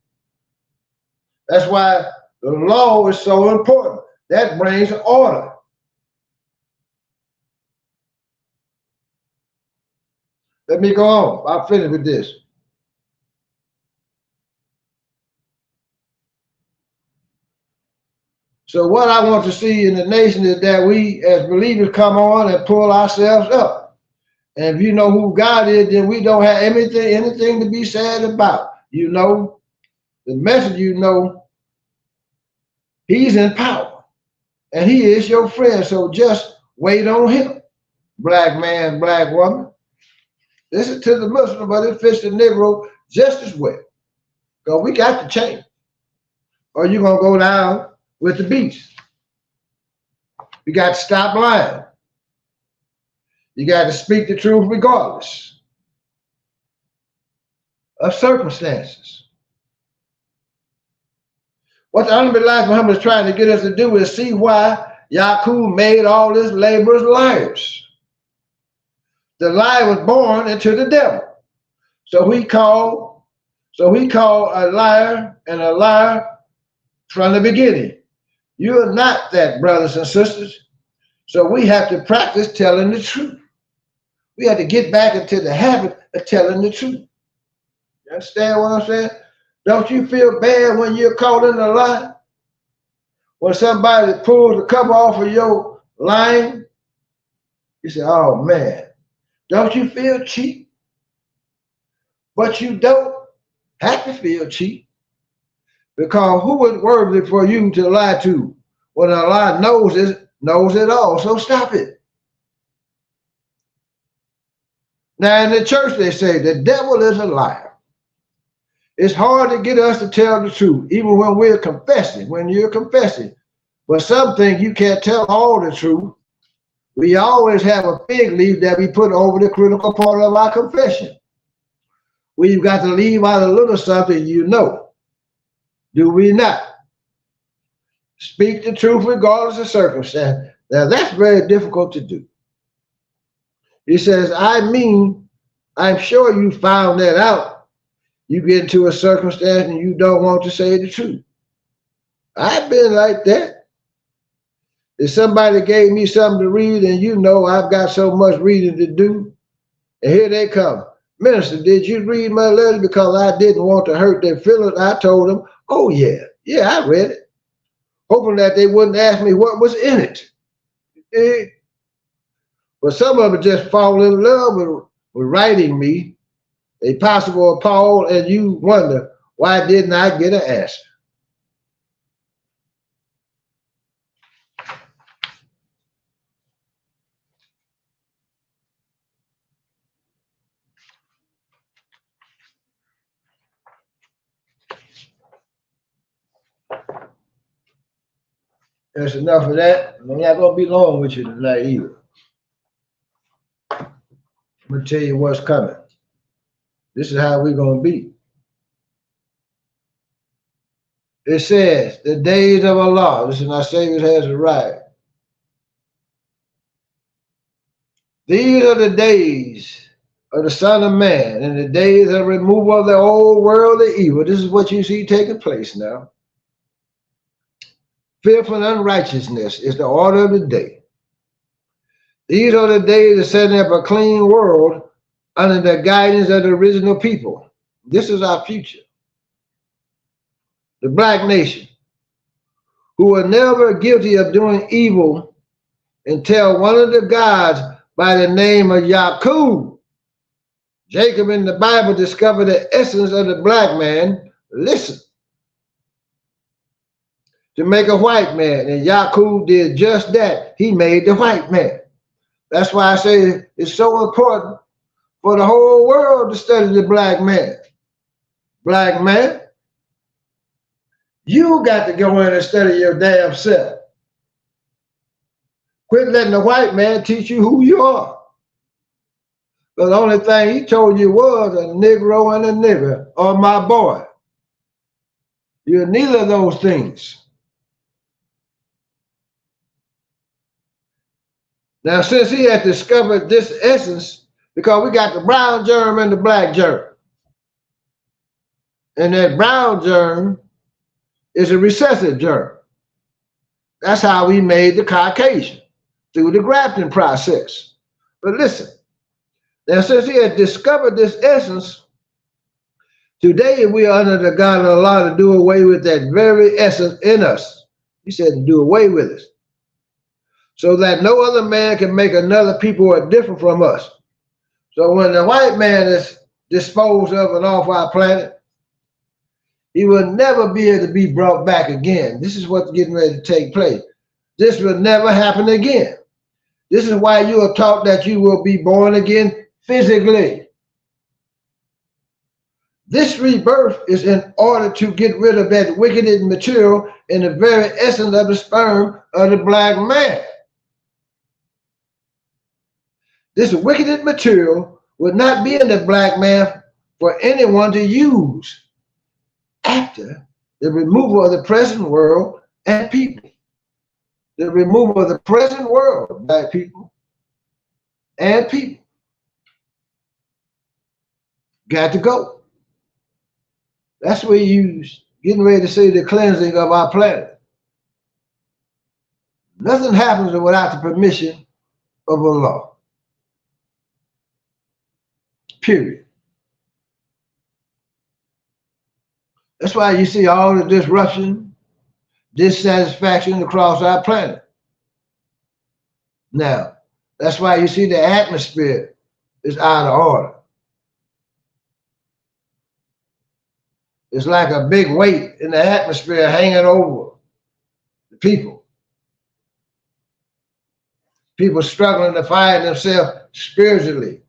That's why the law is so important. That brings order. Let me go on. I'll finish with this. So what I want to see in the nation is that we as believers come on and pull ourselves up. And if you know who God is, then we don't have anything to be sad about. You know, the message, you know, he's in power and he is your friend. So just wait on him, black man, black woman. Listen to the Muslim, but it fits the Negro just as well. Because we got to change. Or you're going to go down with the beast. You got to stop lying. You got to speak the truth regardless of circumstances. What the unbelievers Muhammad is trying to get us to do is see why Yaqub made all his laborers liars. The lie was born into the devil. So he called a liar and a liar from the beginning. You're not that, brothers and sisters. So we have to practice telling the truth. We have to get back into the habit of telling the truth. You understand what I'm saying? Don't you feel bad when you're caught in a lie? When somebody pulls the cover off of your lying, you say, oh man, don't you feel cheap? But you don't have to feel cheap. Because who is worthy for you to lie to when Allah knows it all? So stop it. Now in the church they say the devil is a liar. It's hard to get us to tell the truth, even when we're confessing, when you're confessing. But some things you can't tell all the truth. We always have a fig leaf that we put over the critical part of our confession. We've got to leave out a little something you know. Do we not? Speak the truth regardless of circumstance. Now that's very difficult to do. He says, I'm sure you found that out. You get into a circumstance and you don't want to say the truth. I've been like that. If somebody gave me something to read and you know I've got so much reading to do, and here they come. Minister, did you read my letter? Because I didn't want to hurt their feelings. I told them, oh yeah, I read it. Hoping that they wouldn't ask me what was in it. But some of them just fall in love with writing me, a possible Paul, and you wonder, why didn't I get an answer? That's enough of that. I'm not going to be long with you tonight either. I'm going to tell you what's coming. This is how we're going to be. It says, the days of Allah, listen, our Savior has arrived. These are the days of the Son of Man and the days of removal of the old world of evil. This is what you see taking place now. Filth and unrighteousness is the order of the day. These are the days of setting up a clean world under the guidance of the original people. This is our future. The black nation, who were never guilty of doing evil until one of the gods by the name of Yaqub, Jacob in the Bible, discovered the essence of the black man. Listen. To make a white man, and Yaqub did just that. He made the white man. That's why I say it's so important for the whole world to study the black man. Black man, you got to go in and study your damn self. Quit letting the white man teach you who you are. Because the only thing he told you was a Negro and a nigger, or my boy. You're neither of those things. Now, since he had discovered this essence, because we got the brown germ and the black germ. And that brown germ is a recessive germ. That's how we made the Caucasian, through the grafting process. But listen, Now, since he had discovered this essence, today we are under the God of Allah to do away with that very essence in us. He said to do away with it, so that no other man can make another people who are different from us. So when the white man is disposed of and off our planet, he will never be able to be brought back again. This is what's getting ready to take place. This will never happen again. This is why you are taught that you will be born again physically. This rebirth is in order to get rid of that wicked material in the very essence of the sperm of the black man. This wicked material would not be in the black man for anyone to use after the removal of the present world and people. The removal of the present world, black people and people, got to go. That's where you getting ready to see the cleansing of our planet. Nothing happens without the permission of Allah. Period. That's why you see all the disruption, dissatisfaction across our planet. Now, that's why you see the atmosphere is out of order. It's like a big weight in the atmosphere hanging over the people. People struggling to find themselves spiritually.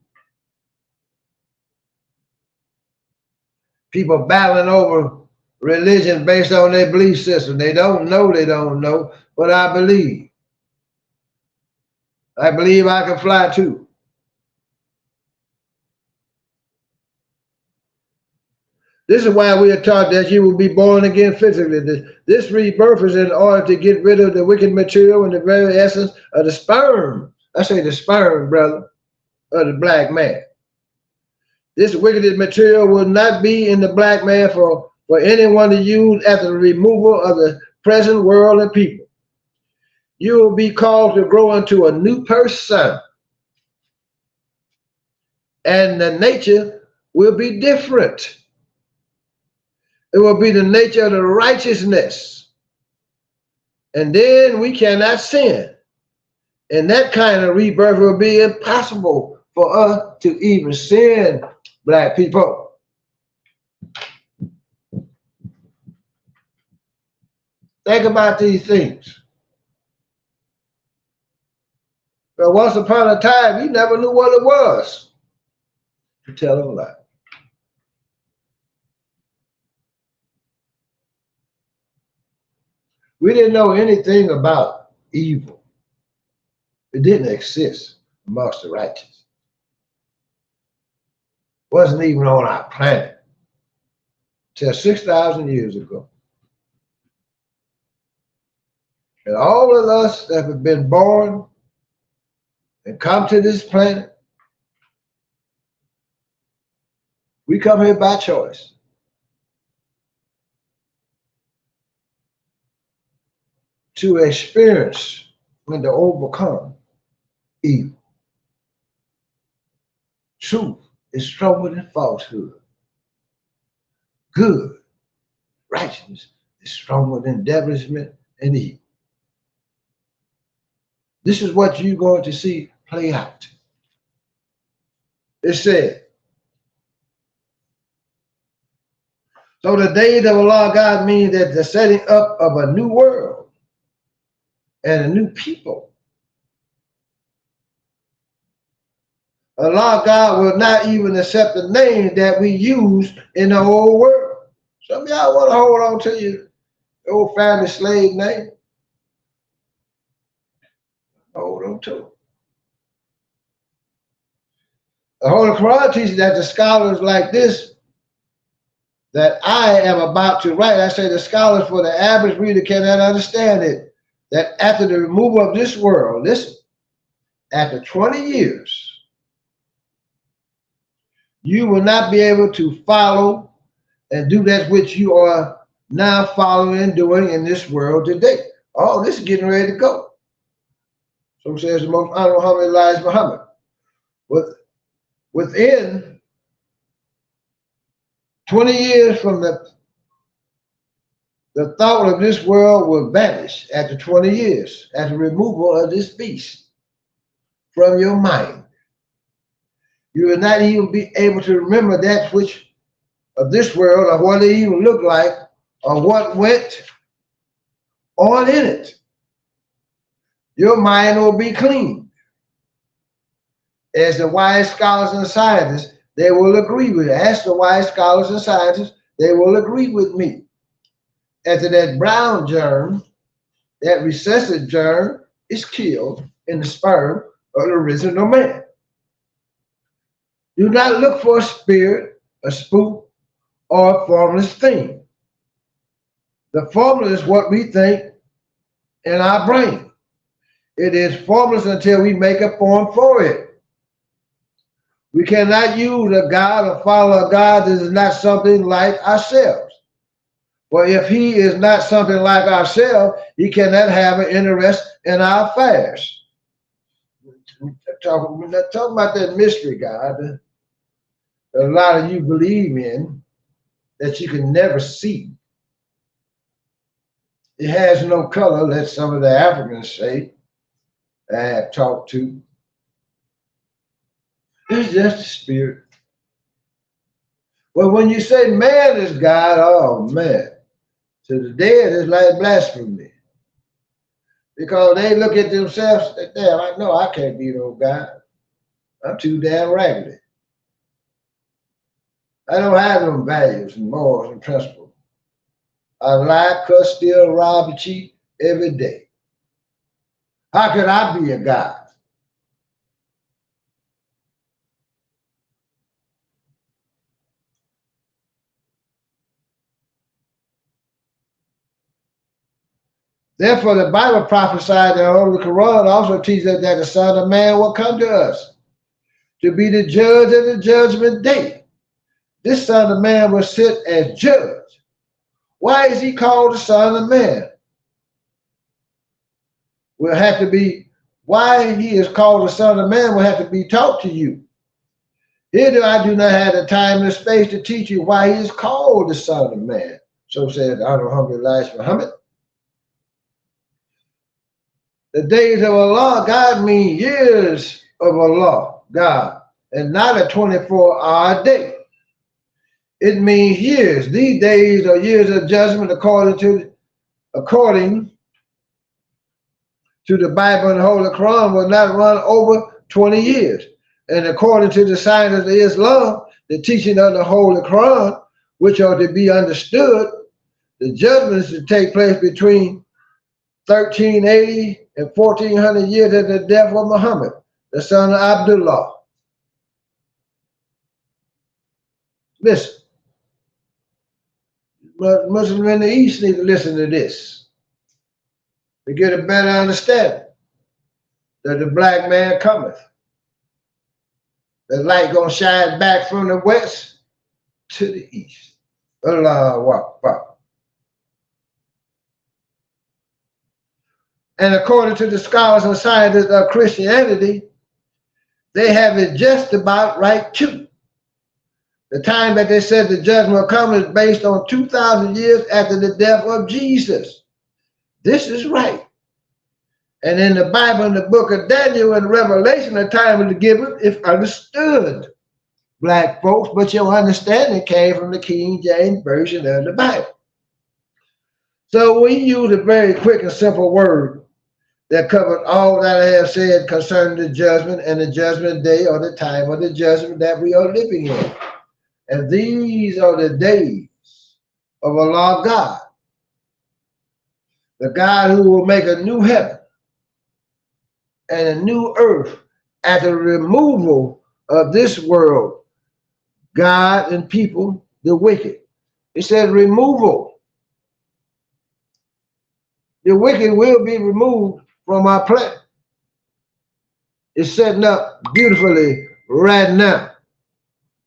People battling over religion based on their belief system. They don't know, but I believe. I believe I can fly too. This is why we are taught that you will be born again physically. This rebirth is in order to get rid of the wicked material and the very essence of the sperm. I say the sperm, brother, of the black man. This wicked material will not be in the black man for anyone to use after the removal of the present world and people. You will be called to grow into a new person. And the nature will be different. It will be the nature of the righteousness. And then we cannot sin. And that kind of rebirth will be impossible for us to even sin, black people. Think about these things. But once upon a time, you never knew what it was. To tell them a lie. We didn't know anything about evil. It didn't exist amongst the righteous. It wasn't even on our planet till 6,000 years ago. And all of us that have been born and come to this planet, we come here by choice. To experience and to overcome evil. Truth is stronger than falsehood. Good, righteousness is stronger than devilishment and evil. This is what you're going to see play out. It said, so the days of Allah God means that the setting up of a new world and a new people. Allah God will not even accept the name that we use in the old world. Some of y'all want to hold on to your old family slave name. Hold on to it. The Holy Quran teaches that the scholars like this that I am about to write, I say the scholars for the average reader cannot understand it, that after the removal of this world, listen, after 20 years, you will not be able to follow and do that which you are now following and doing in this world today. Oh, this is getting ready to go. So says the most honorable Muhammad Elijah Muhammad. But within 20 years from the thought of this world will vanish after 20 years, at the removal of this beast from your mind. You will not even be able to remember that which of this world, or what it even looked like, or what went on in it. Your mind will be clean. As the wise scholars and scientists, they will agree with it. Ask the wise scholars and scientists, they will agree with me. After that brown germ, that recessive germ is killed in the sperm of the original man. Do not look for a spirit, a spook, or a formless thing. The formula is what we think in our brain. It is formless until we make a form for it. We cannot use a God or follow a God that is not something like ourselves. For if he is not something like ourselves, he cannot have an interest in our affairs. We're not talking about that mystery God that a lot of you believe in, that you can never see. It has no color, let some of the Africans say, I have talked to. It's just a spirit. Well, when you say man is God, oh man, to the dead it's like blasphemy. Because they look at themselves, damn, I know I can't be no God. I'm too damn raggedy. I don't have them values and morals and principles. I lie, cuss, steal, rob, and cheat every day. How could I be a God? Therefore, the Bible prophesied, the Holy Quran also teaches that the Son of Man will come to us to be the judge of the judgment day. This Son of Man will sit as judge. Why is he called the Son of Man? Will have to be, why he is called the Son of Man will have to be taught to you. Here I do not have the time and the space to teach you why he is called the Son of Man. So said Honorable Elijah Muhammad. The days of Allah, God means years of Allah, God, and not a 24-hour day. It means years. These days are years of judgment according to the Bible and the Holy Quran will not run over 20 years. And according to the science of Islam, the teaching of the Holy Quran, which are to be understood, the judgments to take place between 1380 and 1400 years at the death of Muhammad, the son of Abdullah. Listen, Muslims in the East need to listen to this to get a better understanding that the black man cometh. The light gonna shine back from the west to the east. Allahu Akbar. And according to the scholars and scientists of Christianity, they have it just about right too. The time that they said the judgment will come is based on 2,000 years after the death of Jesus. This is right. And in the Bible, in the book of Daniel and Revelation, the time is given if understood, black folks, but your understanding came from the King James Version of the Bible. So we use a very quick and simple word that covered all that I have said concerning the judgment and the judgment day, or the time of the judgment that we are living in. And these are the days of Allah God, the God who will make a new heaven and a new earth at the removal of this world, God and people, the wicked. It said removal. The wicked will be removed from our planet. It's setting up beautifully right now.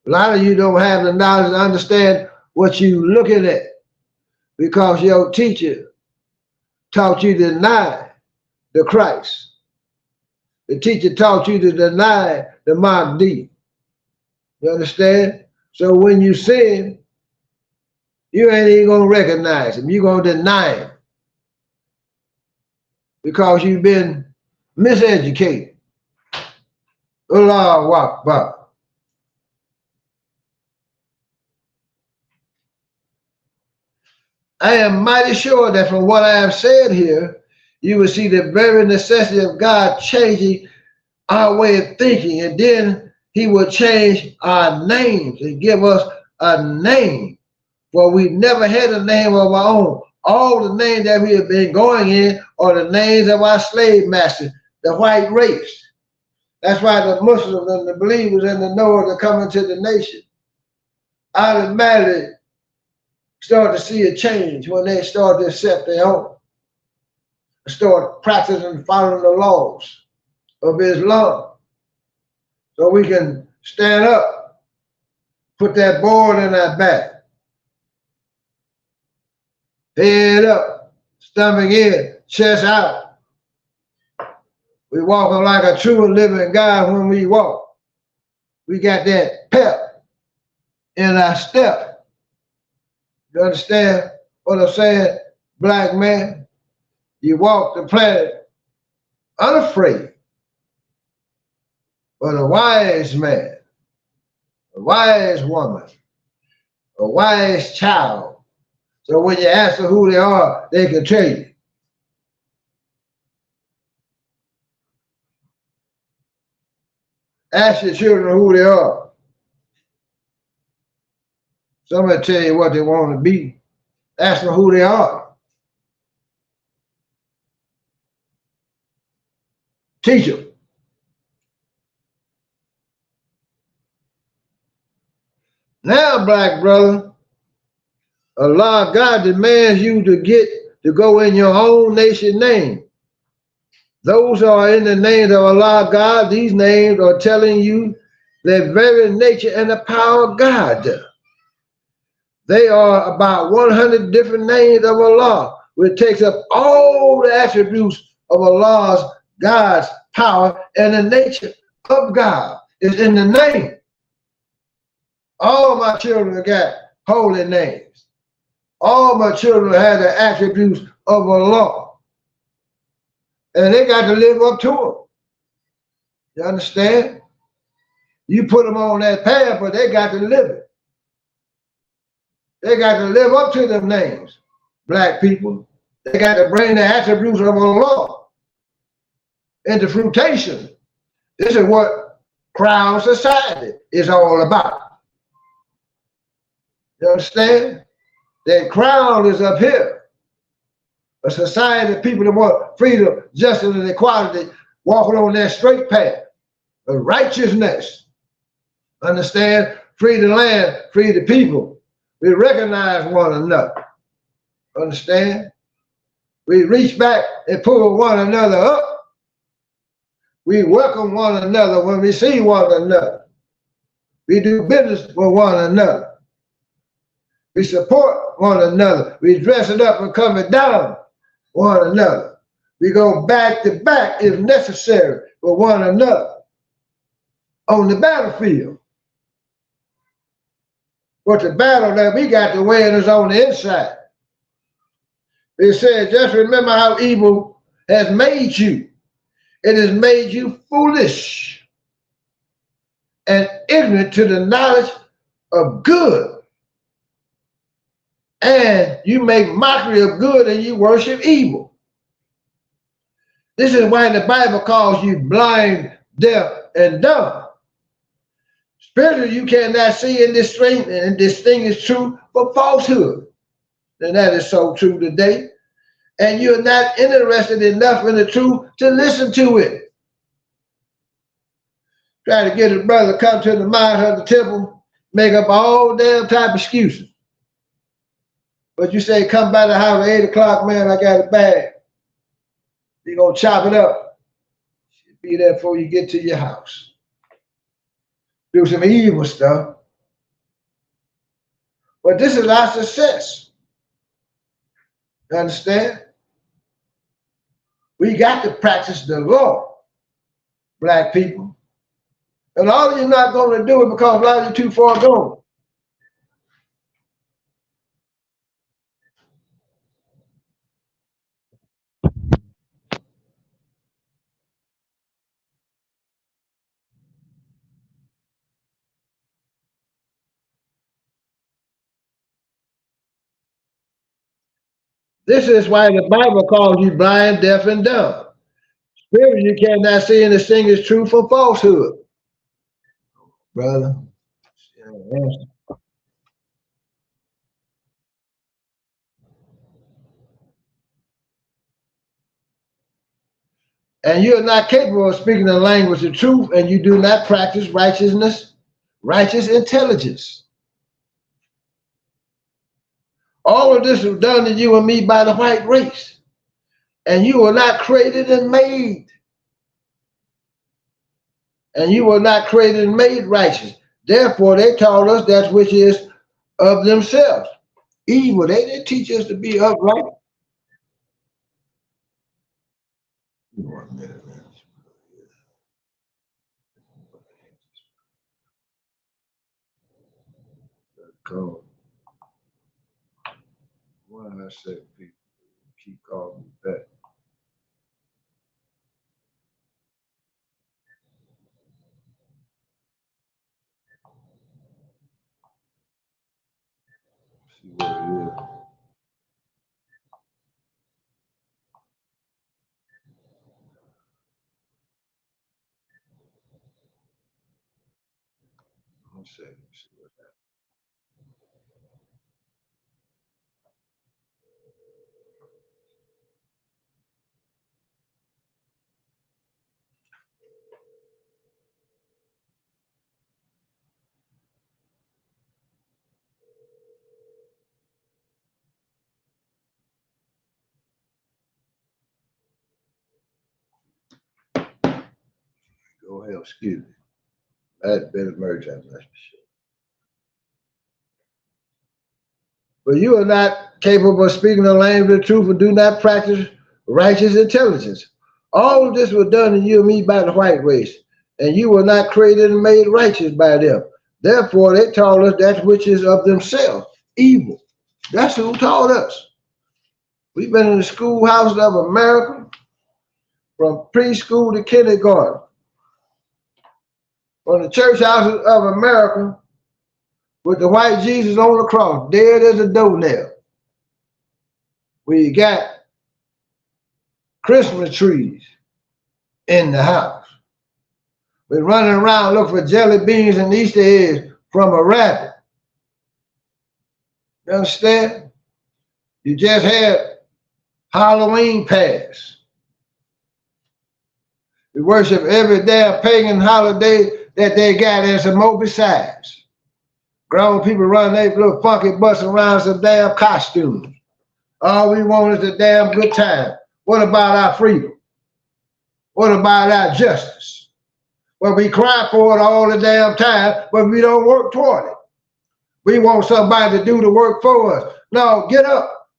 A lot of you don't have the knowledge to understand what you're looking at because your teacher taught you to deny the Christ. The teacher taught you to deny the Mahdi. You understand? So when you sin, you ain't even gonna recognize him. You're gonna deny him because you've been miseducated. Allah Akbar. I am mighty sure that from what I have said here, you will see the very necessity of God changing our way of thinking, and then he will change our names and give us a name. For we never had a name of our own. All the names that we have been going in are the names of our slave masters, the white race. That's why the Muslims and the believers and the Noah that come into the nation automatically start to see a change when they start to accept their own, start practicing and following the laws of Islam. So we can stand up, put that board in our back, head up, stomach in, chest out. We walking like a true and living God when we walk. We got that pep in our step. You understand what I'm saying, black man? You walk the planet unafraid. But a wise man, a wise woman, a wise child. So when you ask them who they are, they can tell you. Ask your children who they are. Somebody tell you what they want to be. Ask them who they are. Teach them. Now, black brother, Allah, God demands you to go in your own nation name. Those are in the name of Allah, God. These names are telling you their very nature and the power of God. They are about 100 different names of Allah, which takes up all the attributes of Allah's, God's power, and the nature of God is in the name. All my children got holy names. All my children have the attributes of Allah. And they got to live up to them. You understand? You put them on that path, but they got to live it. They got to live up to them names, black people. They got to bring the attributes of Allah into fruition. This is what crown society is all about. You understand? That crown is up here. A society of people that want freedom, justice, and equality, walking on that straight path of righteousness. Understand? Free the land, free the people. We recognize one another. Understand? We reach back and pull one another up. We welcome one another when we see one another. We do business with one another. We support one another. We dress it up and come it down one another. We go back to back if necessary with one another on the battlefield. But the battle that we got to win is on the inside. It said, just remember how evil has made you. It has made you foolish and ignorant to the knowledge of good. And you make mockery of good and you worship evil. This is why the Bible calls you blind, deaf, and dumb. Spiritually, you cannot see and distinguish truth from falsehood. And that is so true today. And you're not interested enough in the truth to listen to it. Try to get a brother come to the mount of the temple, make up all damn type of excuses. But you say, come by the house at 8 o'clock, man, I got a bag. You're going to chop it up. She'll be there before you get to your house. Do some evil stuff. But this is our success. You understand? We got to practice the law, black people. And all of you not going to do it because a lot of you too far gone. This is why the Bible calls you blind, deaf, and dumb. Spirit, you cannot see and distinguish truth from falsehood, brother. And you are not capable of speaking the language of truth, and you do not practice righteousness, righteous intelligence. All of this was done to you and me by the white race. And you were not created and made. And you were not created and made righteous. Therefore, they taught us that which is of themselves. Evil. They didn't teach us to be upright. 1 minute, man. Go. Why I say people keep calling me back? See what it is. One second. See what happens. Go ahead, excuse me. That's been a merge, I'm not sure. But you are not capable of speaking the language of truth and do not practice righteous intelligence. All of this was done to you and me by the white race, and you were not created and made righteous by them. Therefore, they taught us that which is of themselves, evil. That's who taught us. We've been in the schoolhouses of America from preschool to kindergarten, from the church houses of America with the white Jesus on the cross, dead as a doornail. We got Christmas trees in the house. We're running around looking for jelly beans and Easter eggs from a rabbit. You understand? You just had Halloween pass. We worship every damn pagan holiday that they got as a more besides. Grown people running their little funky busting around some damn costumes. All we want is a damn good time. What about our freedom? What about our justice? Well, we cry for it all the damn time, but we don't work toward it. We want somebody to do the work for us. No, get up.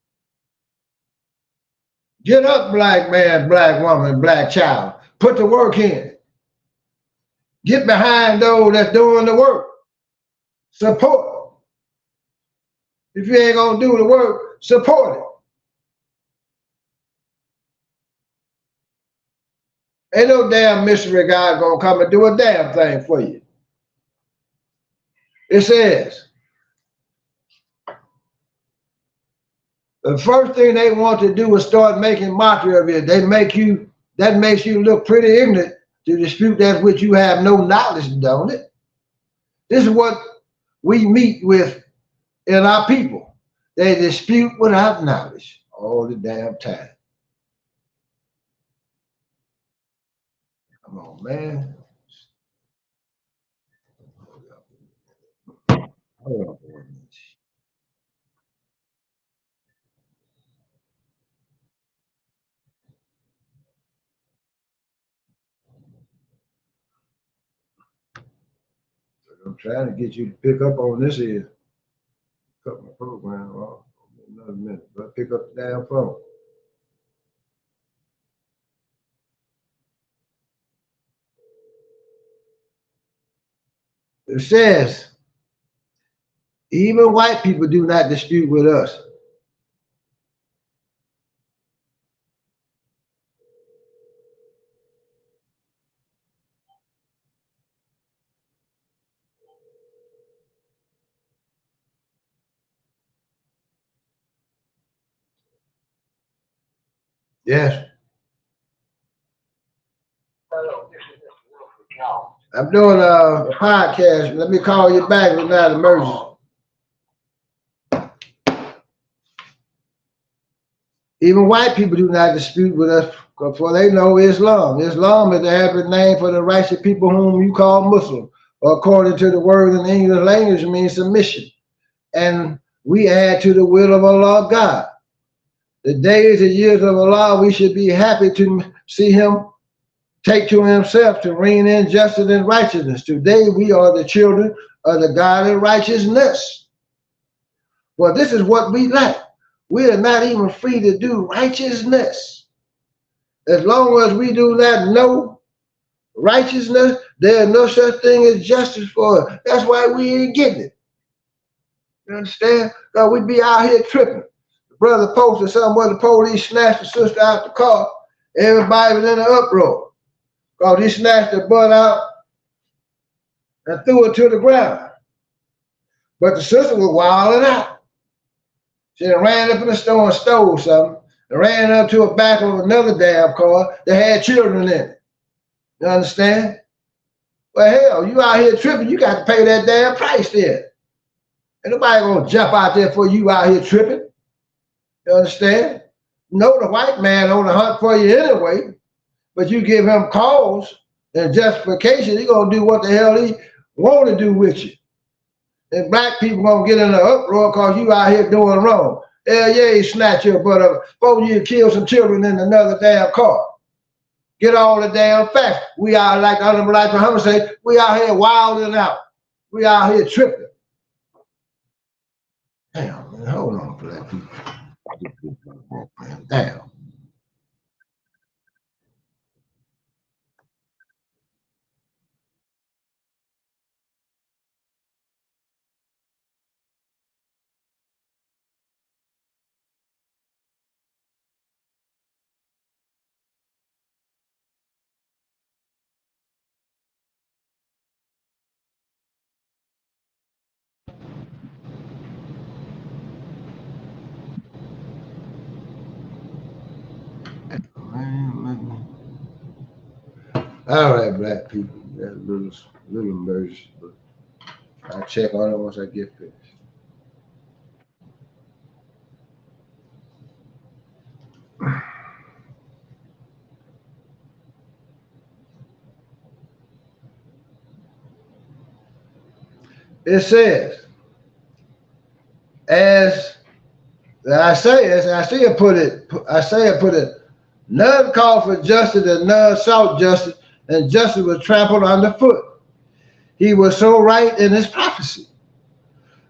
Get up, black man, black woman, black child. Put the work in. Get behind those that's doing the work. Support. If you ain't gonna do the work, support it. Ain't no damn mystery God gonna come and do a damn thing for you. It says, the first thing they want to do is start making mockery of you. That makes you look pretty ignorant to dispute that which you have no knowledge, don't it? This is what we meet with in our people. They dispute without knowledge all the damn time. Come on, man. Hold on for 1 minute. I'm trying to get you to pick up on this here. Cut my program off. Another minute, but pick up the damn phone. It says, even white people do not dispute with us. Yes. I'm doing a podcast. Let me call you back with that emergency. Even white people do not dispute with us, for they know Islam. Islam is the Arabic name for the righteous people whom you call Muslim, or according to the word in the English language, means submission. And we add to the will of Allah God. The days and years of Allah, we should be happy to see him take to himself to reign in justice and righteousness. Today we are the children of the God in righteousness. Well, this is what we lack. We are not even free to do righteousness. As long as we do not know righteousness, there is no such thing as justice for us. That's why we ain't getting it. You understand? Because we'd be out here tripping. The brother posted something where the police snatched the sister out the car. Everybody was in an uproar because he snatched her butt out and threw her to the ground. But the sister was wilding out. She ran up in the store and stole something and ran up to the back of another damn car that had children in it. You understand? Well, hell, you out here tripping, you got to pay that damn price there. Ain't nobody gonna jump out there for you out here tripping. You understand? You know the white man on the hunt for you anyway, but you give him cause and justification, he gonna do what the hell he want to do with you. And black people gonna get in an uproar because you out here doing wrong. Hell yeah, he snatch your butt up. Suppose you kill some children in another damn car. Get all the damn facts. We out, like Honorable Elijah Muhammad say, we out here wilding out. We out here tripping. Damn, man, hold on, black people. Damn. All right, black people. That's a little emergency, but I'll check on it once I get finished. It says, as Isaiah put it, none called for justice and none sought justice, and justice was trampled underfoot. He was so right in his prophecy.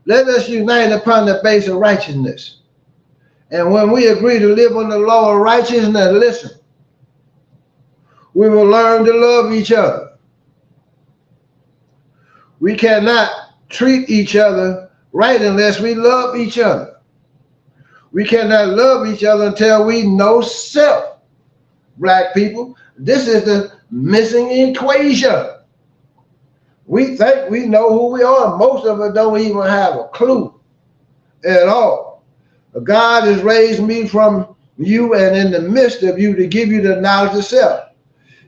Let us unite upon the base of righteousness. And when we agree to live on the law of righteousness, listen, we will learn to love each other. We cannot treat each other right unless we love each other. We cannot love each other until we know self. Black people, this is the missing equation. We think we know who we are. Most of us don't even have a clue at all. God has raised me from you and in the midst of you to give you the knowledge of self.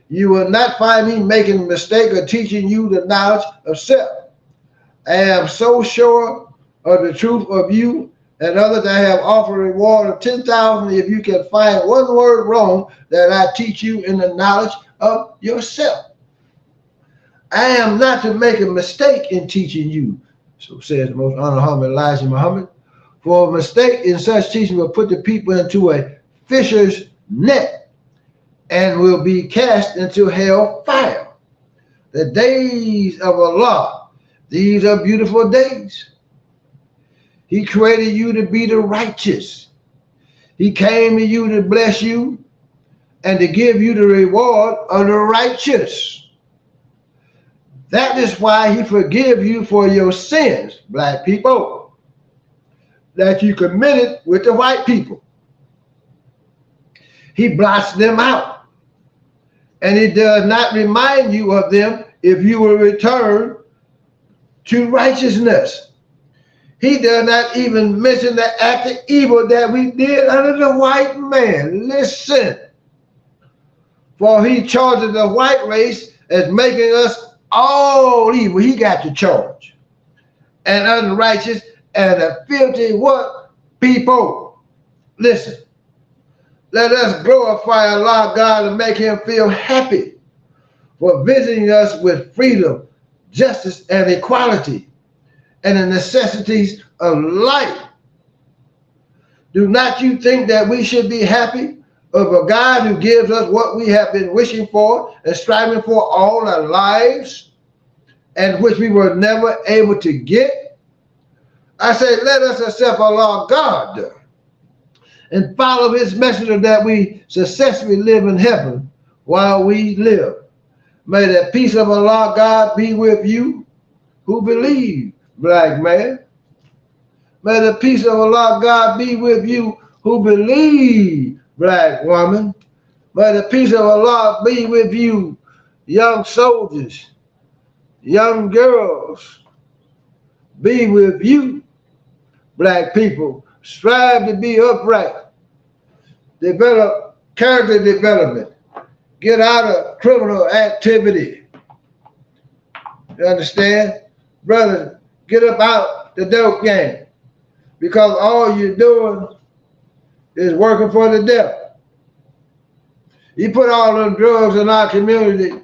You will not find me making a mistake or teaching you the knowledge of self. I am so sure of the truth of you and others that have offered a reward of 10,000 if you can find one word wrong that I teach you in the knowledge of yourself. I am not to make a mistake in teaching you, so says the most honorable Elijah Muhammad. For a mistake in such teaching will put the people into a fisher's net and will be cast into hell fire. The days of Allah, these are beautiful days. He created you to be the righteous. He came to you to bless you and to give you the reward of the righteous. That is why he forgives you for your sins, black people, that you committed with the white people. He blots them out. And he does not remind you of them if you will return to righteousness. He does not even mention the act of evil that we did under the white man. Listen. For he charges the white race as making us all evil. He got the charge. And unrighteous and a filthy what? People. Listen. Let us glorify Allah God and make him feel happy for visiting us with freedom, justice, and equality, and the necessities of life. Do not you think that we should be happy of a God who gives us what we have been wishing for and striving for all our lives, and which we were never able to get? I say, let us accept Allah God and follow his messenger that we successfully live in heaven while we live. May the peace of Allah God be with you who believe, black man. May the peace of Allah God be with you who believe, black woman. May the peace of Allah be with you, young soldiers, young girls. Be with you, black people. Strive to be upright. Develop character development. Get out of criminal activity. You understand? Brother, get up out the dope game. Because all you're doing is working for the devil. You put all them drugs in our community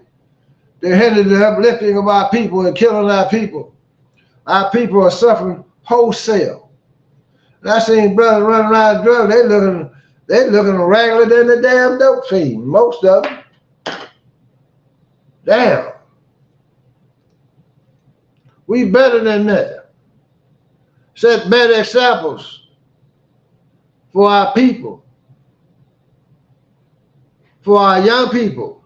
to hinder the uplifting of our people and killing our people. Our people are suffering wholesale. And I seen brothers running around drugs, they looking regular than the damn dope fiend, most of them. Damn. We better than that. Set better examples for our people, for our young people.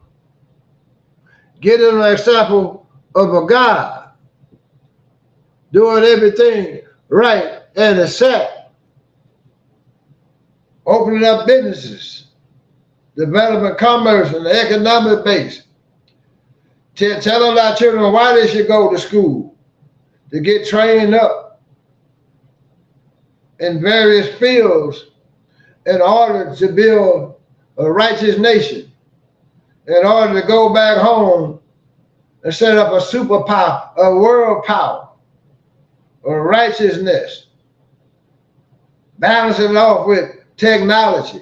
Get them an example of a God doing everything right and accept. Opening up businesses, developing commerce and the economic base. Telling our children why they should go to school, to get trained up in various fields in order to build a righteous nation, in order to go back home and set up a superpower, a world power, of righteousness, balancing off with technology.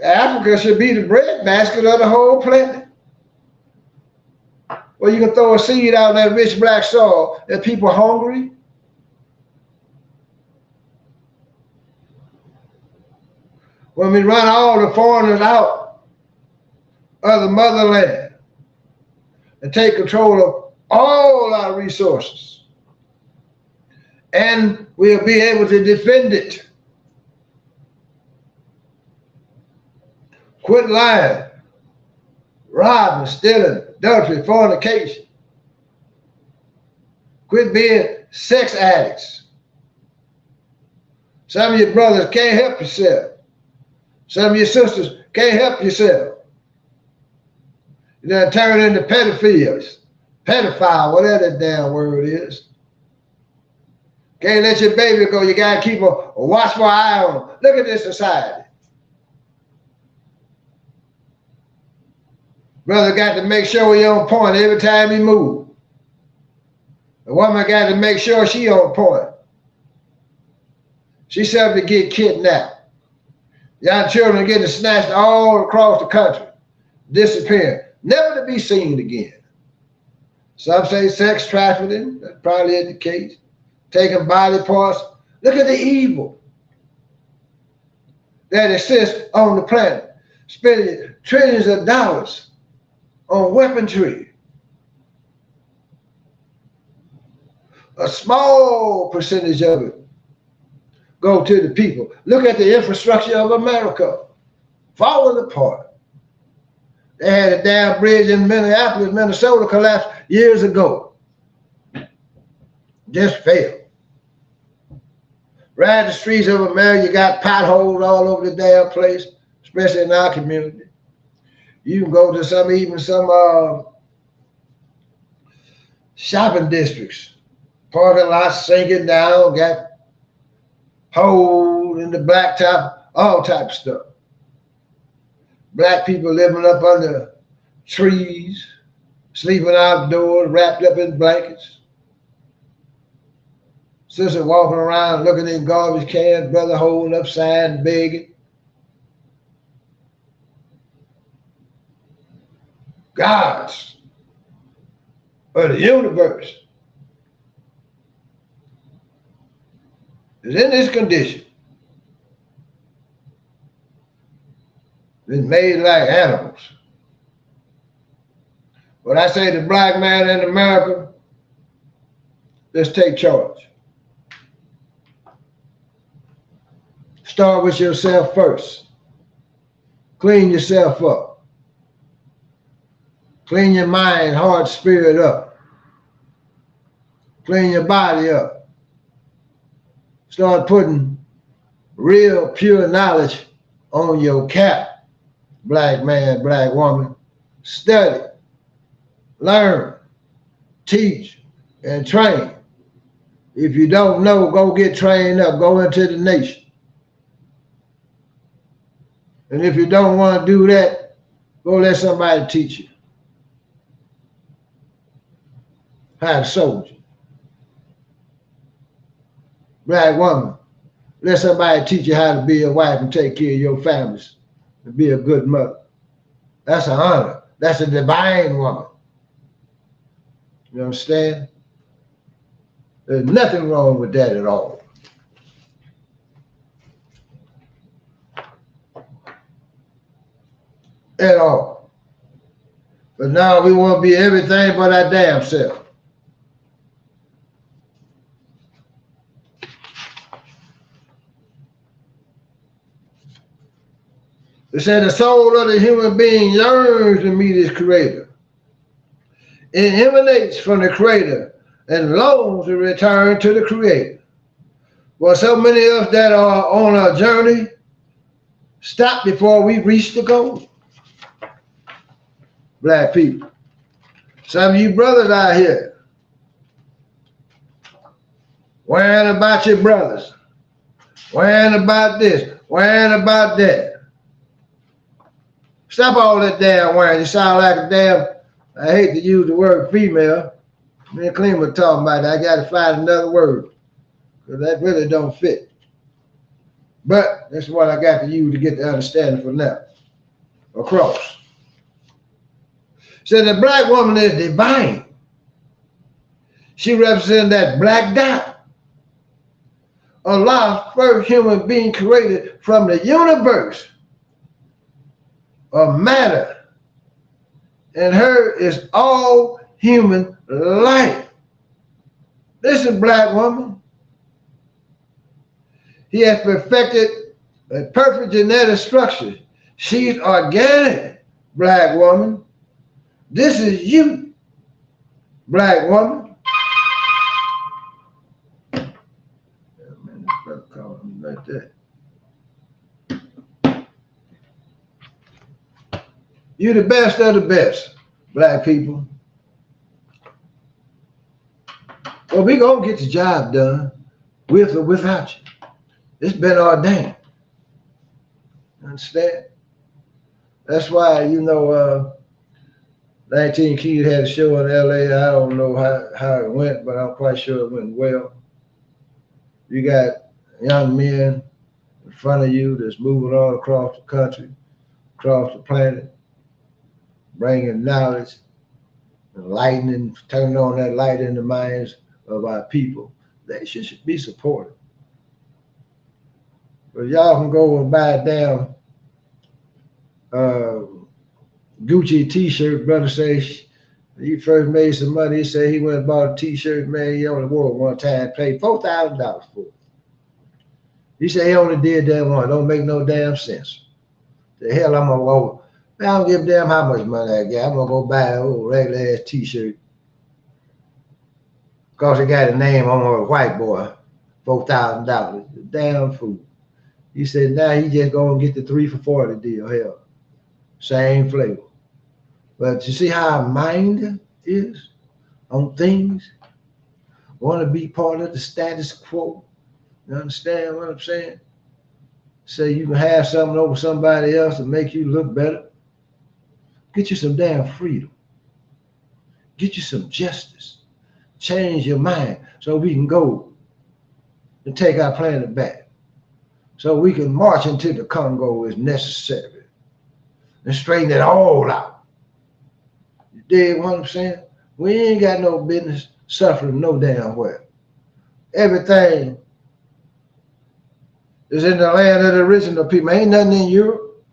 Africa should be the breadbasket of the whole planet. Well, you can throw a seed out in that rich black soil and people hungry. When we run all the foreigners out of the motherland and take control of all our resources, and we'll be able to defend it. Quit lying, robbing, stealing, adultery, fornication. Quit being sex addicts. Some of your brothers can't help yourself. Some of your sisters can't help yourself. You done turn into pedophiles, pedophile, whatever that damn word is. Can't let your baby go. You got to keep a watchful eye on them. Look at this society. Brother got to make sure he on point every time he move. The woman got to make sure she on point. She's subject to get kidnapped. Young children getting snatched all across the country, disappearing, never to be seen again. Some say sex trafficking, that's probably the case. Taking body parts. Look at the evil that exists on the planet. Spending trillions of dollars on weaponry. A small percentage of it go to the people. Look at the infrastructure of America, falling apart. They had a damn bridge in Minneapolis, Minnesota collapsed years ago. Just failed. Right the streets of America, you got potholes all over the damn place, especially in our community. You can go to some shopping districts. Parking lots sinking down, got holes in the blacktop, all type of stuff. Black people living up under trees, sleeping outdoors, wrapped up in blankets. Sister walking around looking in garbage cans, brother holding up signs, begging. Gods of the universe is in this condition. It's made like animals. When I say the black man in America, let's take charge. Start with yourself first. Clean yourself up. Clean your mind, heart, spirit up. Clean your body up. Start putting real, pure knowledge on your cap. Black man, black woman. Study, learn, teach, and train. If you don't know, go get trained up. Go into the nation. And if you don't want to do that, go let somebody teach you how to soldier. Black woman, let somebody teach you how to be a wife and take care of your families and be a good mother. That's an honor. That's a divine woman. You understand? There's nothing wrong with that at all. At all. But now we want to be everything but our damn self. It said the soul of the human being yearns to meet its creator. It emanates from the creator and longs to return to the creator. Well, so many of us that are on a journey stop before we reach the goal. Black people. Some of you brothers out here worrying about your brothers, worrying about this, worrying about that. Stop all that damn worrying. You sound like a damn, I hate to use the word female. Me and Clem were talking about that. I got to find another word because that really don't fit. But that's what I got to use to get the understanding for now. Across. So the black woman is divine. She represents that black dot. Allah's first human being created from the universe of matter. And her is all human life. Listen, black woman. He has perfected a perfect genetic structure. She's organic, black woman. This is you, black woman. Like that. You the best of the best, black people. Well, we gonna get the job done, with or without you. It's been ordained. Understand? That's why, 19 Keys had a show in LA. I don't know how it went, but I'm quite sure it went well. You got young men in front of you that's moving all across the country, across the planet, bringing knowledge, enlightening, turning on that light in the minds of our people. They should be supported. But y'all can go and buy a damn Gucci t-shirt. Brother says he first made some money. He said he went and bought a t-shirt, man. He only wore it one time, paid $4,000 for it. He said he only did that one. Don't make no damn sense. The hell I'm gonna Man, I don't give a damn how much money I get. I'm gonna go buy a old regular ass t-shirt. Cause it got a name on a white boy, $4,000. Damn fool. He said now he just gonna get the 3 for $40 deal. Hell, same flavor. But you see how our mind is on things? Want to be part of the status quo. You understand what I'm saying? So you can have something over somebody else to make you look better. Get you some damn freedom. Get you some justice. Change your mind so we can go and take our planet back. So we can march into the Congo as necessary and straighten it all out. You dig what I'm saying? We ain't got no business suffering no damn where. Everything is in the land of the original people. Ain't nothing in Europe.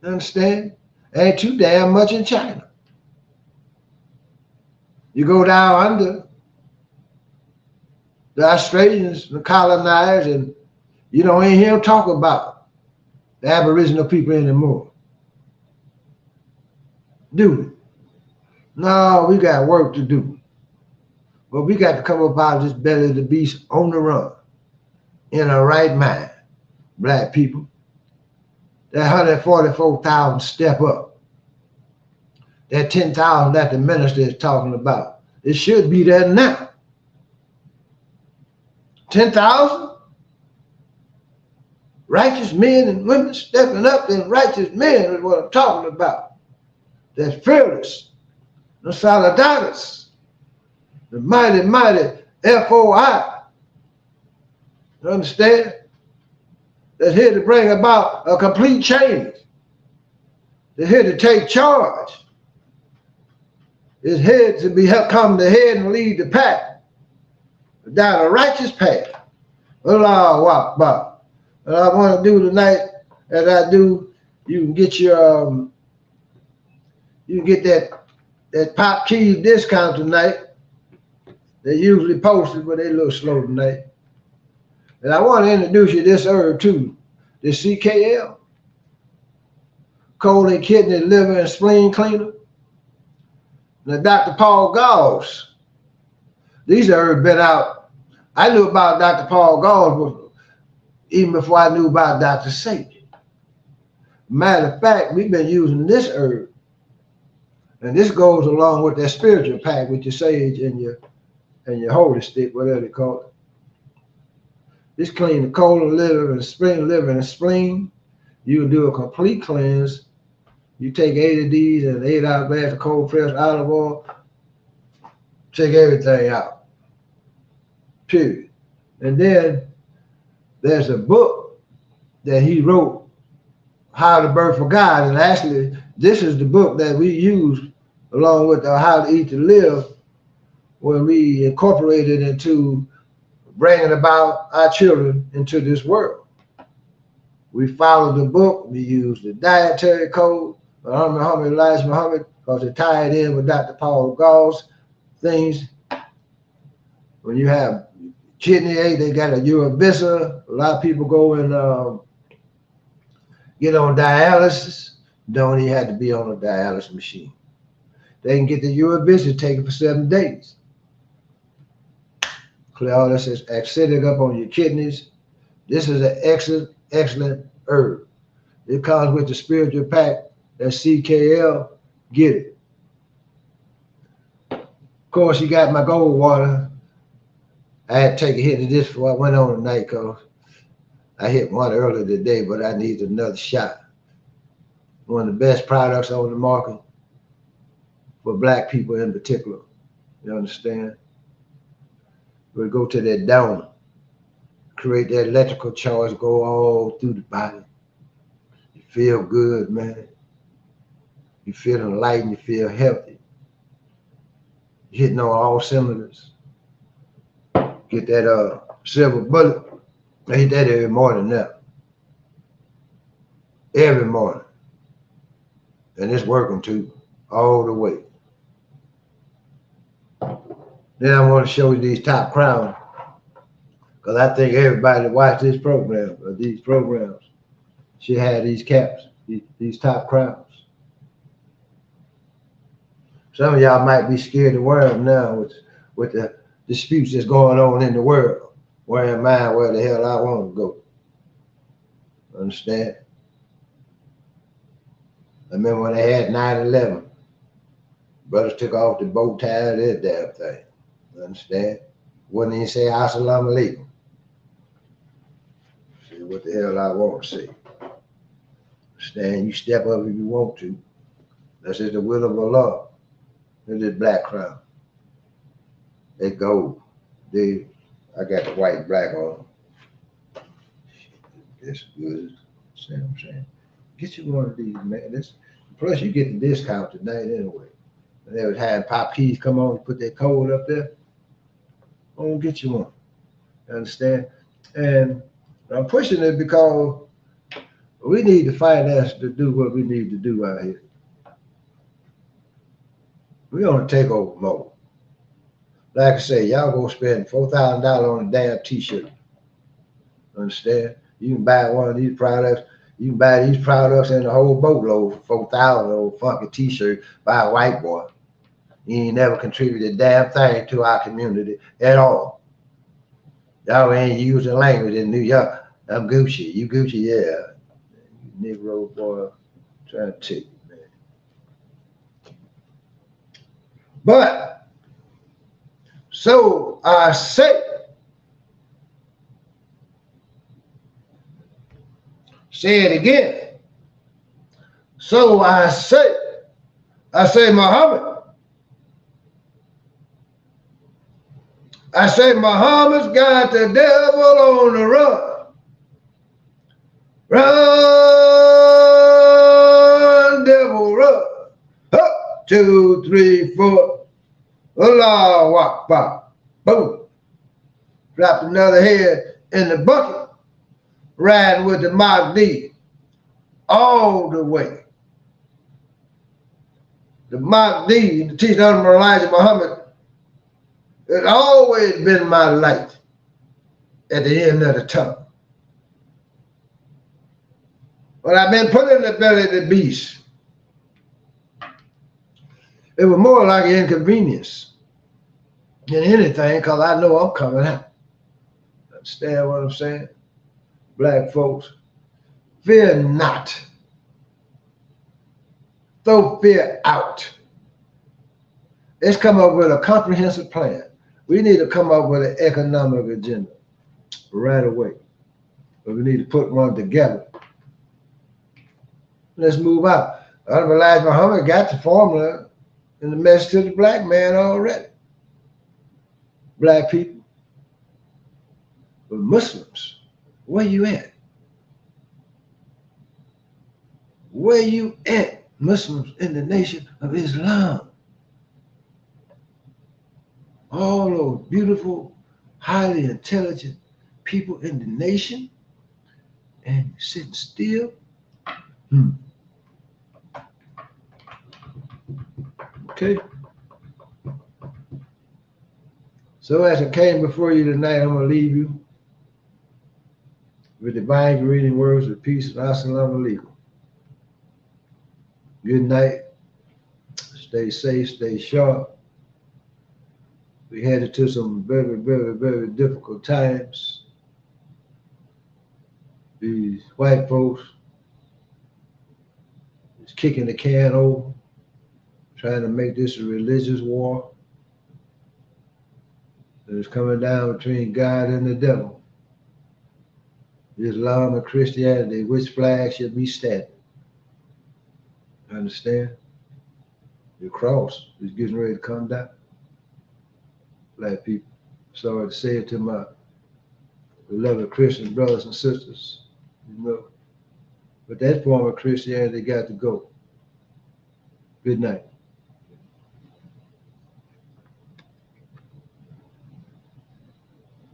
You understand? Ain't too damn much in China. You go down under, the Australians, the colonized, and you don't ain't hear them talk about the Aboriginal people anymore. Do we? No, we got work to do. But we got to come up out of this belly of the beast on the run, in a right mind, black people. That 144,000 step up. That 10,000 that the minister is talking about. It should be there now. 10,000 righteous men and women stepping up, and righteous men is what I'm talking about. That's fearless, the solidaritous, the mighty, mighty FOI. You understand? That's here to bring about a complete change. They're here to take charge. It's here to be come to head and lead the pack down a righteous path. Allah Akbar. What I want to do tonight, as I do, you can get your you can get that PopKeys discount tonight. They usually posted, but they a little slow tonight. And I want to introduce you this herb too, the CKL, colon, kidney, liver, and spleen cleaner. The Dr. Paul Gauss. These herbs been out. I knew about Dr. Paul Gauss even before I knew about Dr. Satan. Matter of fact, we've been using this herb. And this goes along with that spiritual pack with your sage and your holy stick, whatever they call it. This clean the colon, liver, and spleen. You can do a complete cleanse. You take 8 of these and 8 ounce glass of cold pressed olive oil. Take everything out. Period. And then there's a book that he wrote, How to Birth for God. And actually, this is the book that we use along with How to Eat to Live when we incorporated into bringing about our children into this world. We followed the book. We used the dietary code, Muhammad Elijah Muhammad, because it tied in with Dr. Paul Gauss things. When you have kidney ache, they got a urobissa. A lot of people go and get on dialysis. Don't even have to be on a dialysis machine. They can get the urobissa taken for 7 days. Clear all this acidic up on your kidneys. This is an excellent herb. It comes with the spiritual pack. That CKL, get it. Of course, you got my gold water. I had to take a hit of this before I went on tonight because I hit one earlier today, but I need another shot. One of the best products on the market for black people in particular. You understand? We go to that dome, create that electrical charge, go all through the body. You feel good, man. You feel light and you feel healthy. You're hitting on all cylinders. Get that silver bullet. I hit that every morning now. Every morning. And it's working too, all the way. Then I want to show you these top crowns, because I think everybody that watch this program or these programs should have these caps. these top crowds. Some of y'all might be scared to wear them now with the disputes that's going on in the world. Where am I? Where the hell I want to go? Understand? I remember when they had 9/11. Brothers took off the bow tie, that damn thing. Understand? Wouldn't even say assalamu alaikum. See what the hell I want to say. Understand? You step up if you want to. That's just the will of Allah. Look at this black crown. They gold. I got the white and black on. That's good. See what I'm saying? Get you one of these, man. Plus you get the discount tonight anyway. And they was having PopKeys come on and put their code up there. I'm gonna get you one. You understand? And I'm pushing it because we need the finance to do what we need to do out here. We're on a takeover mode. Like I say, y'all gonna spend $4,000 on a damn t-shirt. Understand? You can buy one of these products. You can buy these products and the whole boatload for $4,000 on a funky t-shirt by a white boy. He ain't never contributed a damn thing to our community at all. Y'all ain't using language in New York. I'm Gucci. You Gucci, yeah. You Negro boy, trying to take you, man. But, so I say it again. So I say Muhammad. I say Muhammad's got the devil on the run. Run, devil, run. Up, 2, 3, 4. Allahu Akbar. Boom. Dropped another head in the bucket. Riding with the Modesty all the way. The Modesty, the teaching of Elijah Muhammad, it's always been my light at the end of the tunnel. When I've been put in the belly of the beast, it was more like an inconvenience than anything because I know I'm coming out. Understand what I'm saying? Black folks, fear not. Throw fear out. Let's come up with a comprehensive plan. We need to come up with an economic agenda right away. But we need to put one together. Let's move out. Elijah Muhammad got the formula and the message to the black man already. Black people. But Muslims, where you at? Where you at, Muslims in the nation of Islam? All those beautiful, highly intelligent people in the nation and sitting still. Okay. So as I came before you tonight, I'm going to leave you with divine greeting words of peace and assalamu alaikum. Good night. Stay safe, stay sharp. We headed to some very, very, very difficult times. These white folks is kicking the can over, trying to make this a religious war. It's coming down between God and the devil. Islam and Christianity, which flag should be standing? Understand? The cross is getting ready to come down. Black people, sorry to say it to my beloved Christian brothers and sisters, you know, but that form of Christianity got to go. Good night.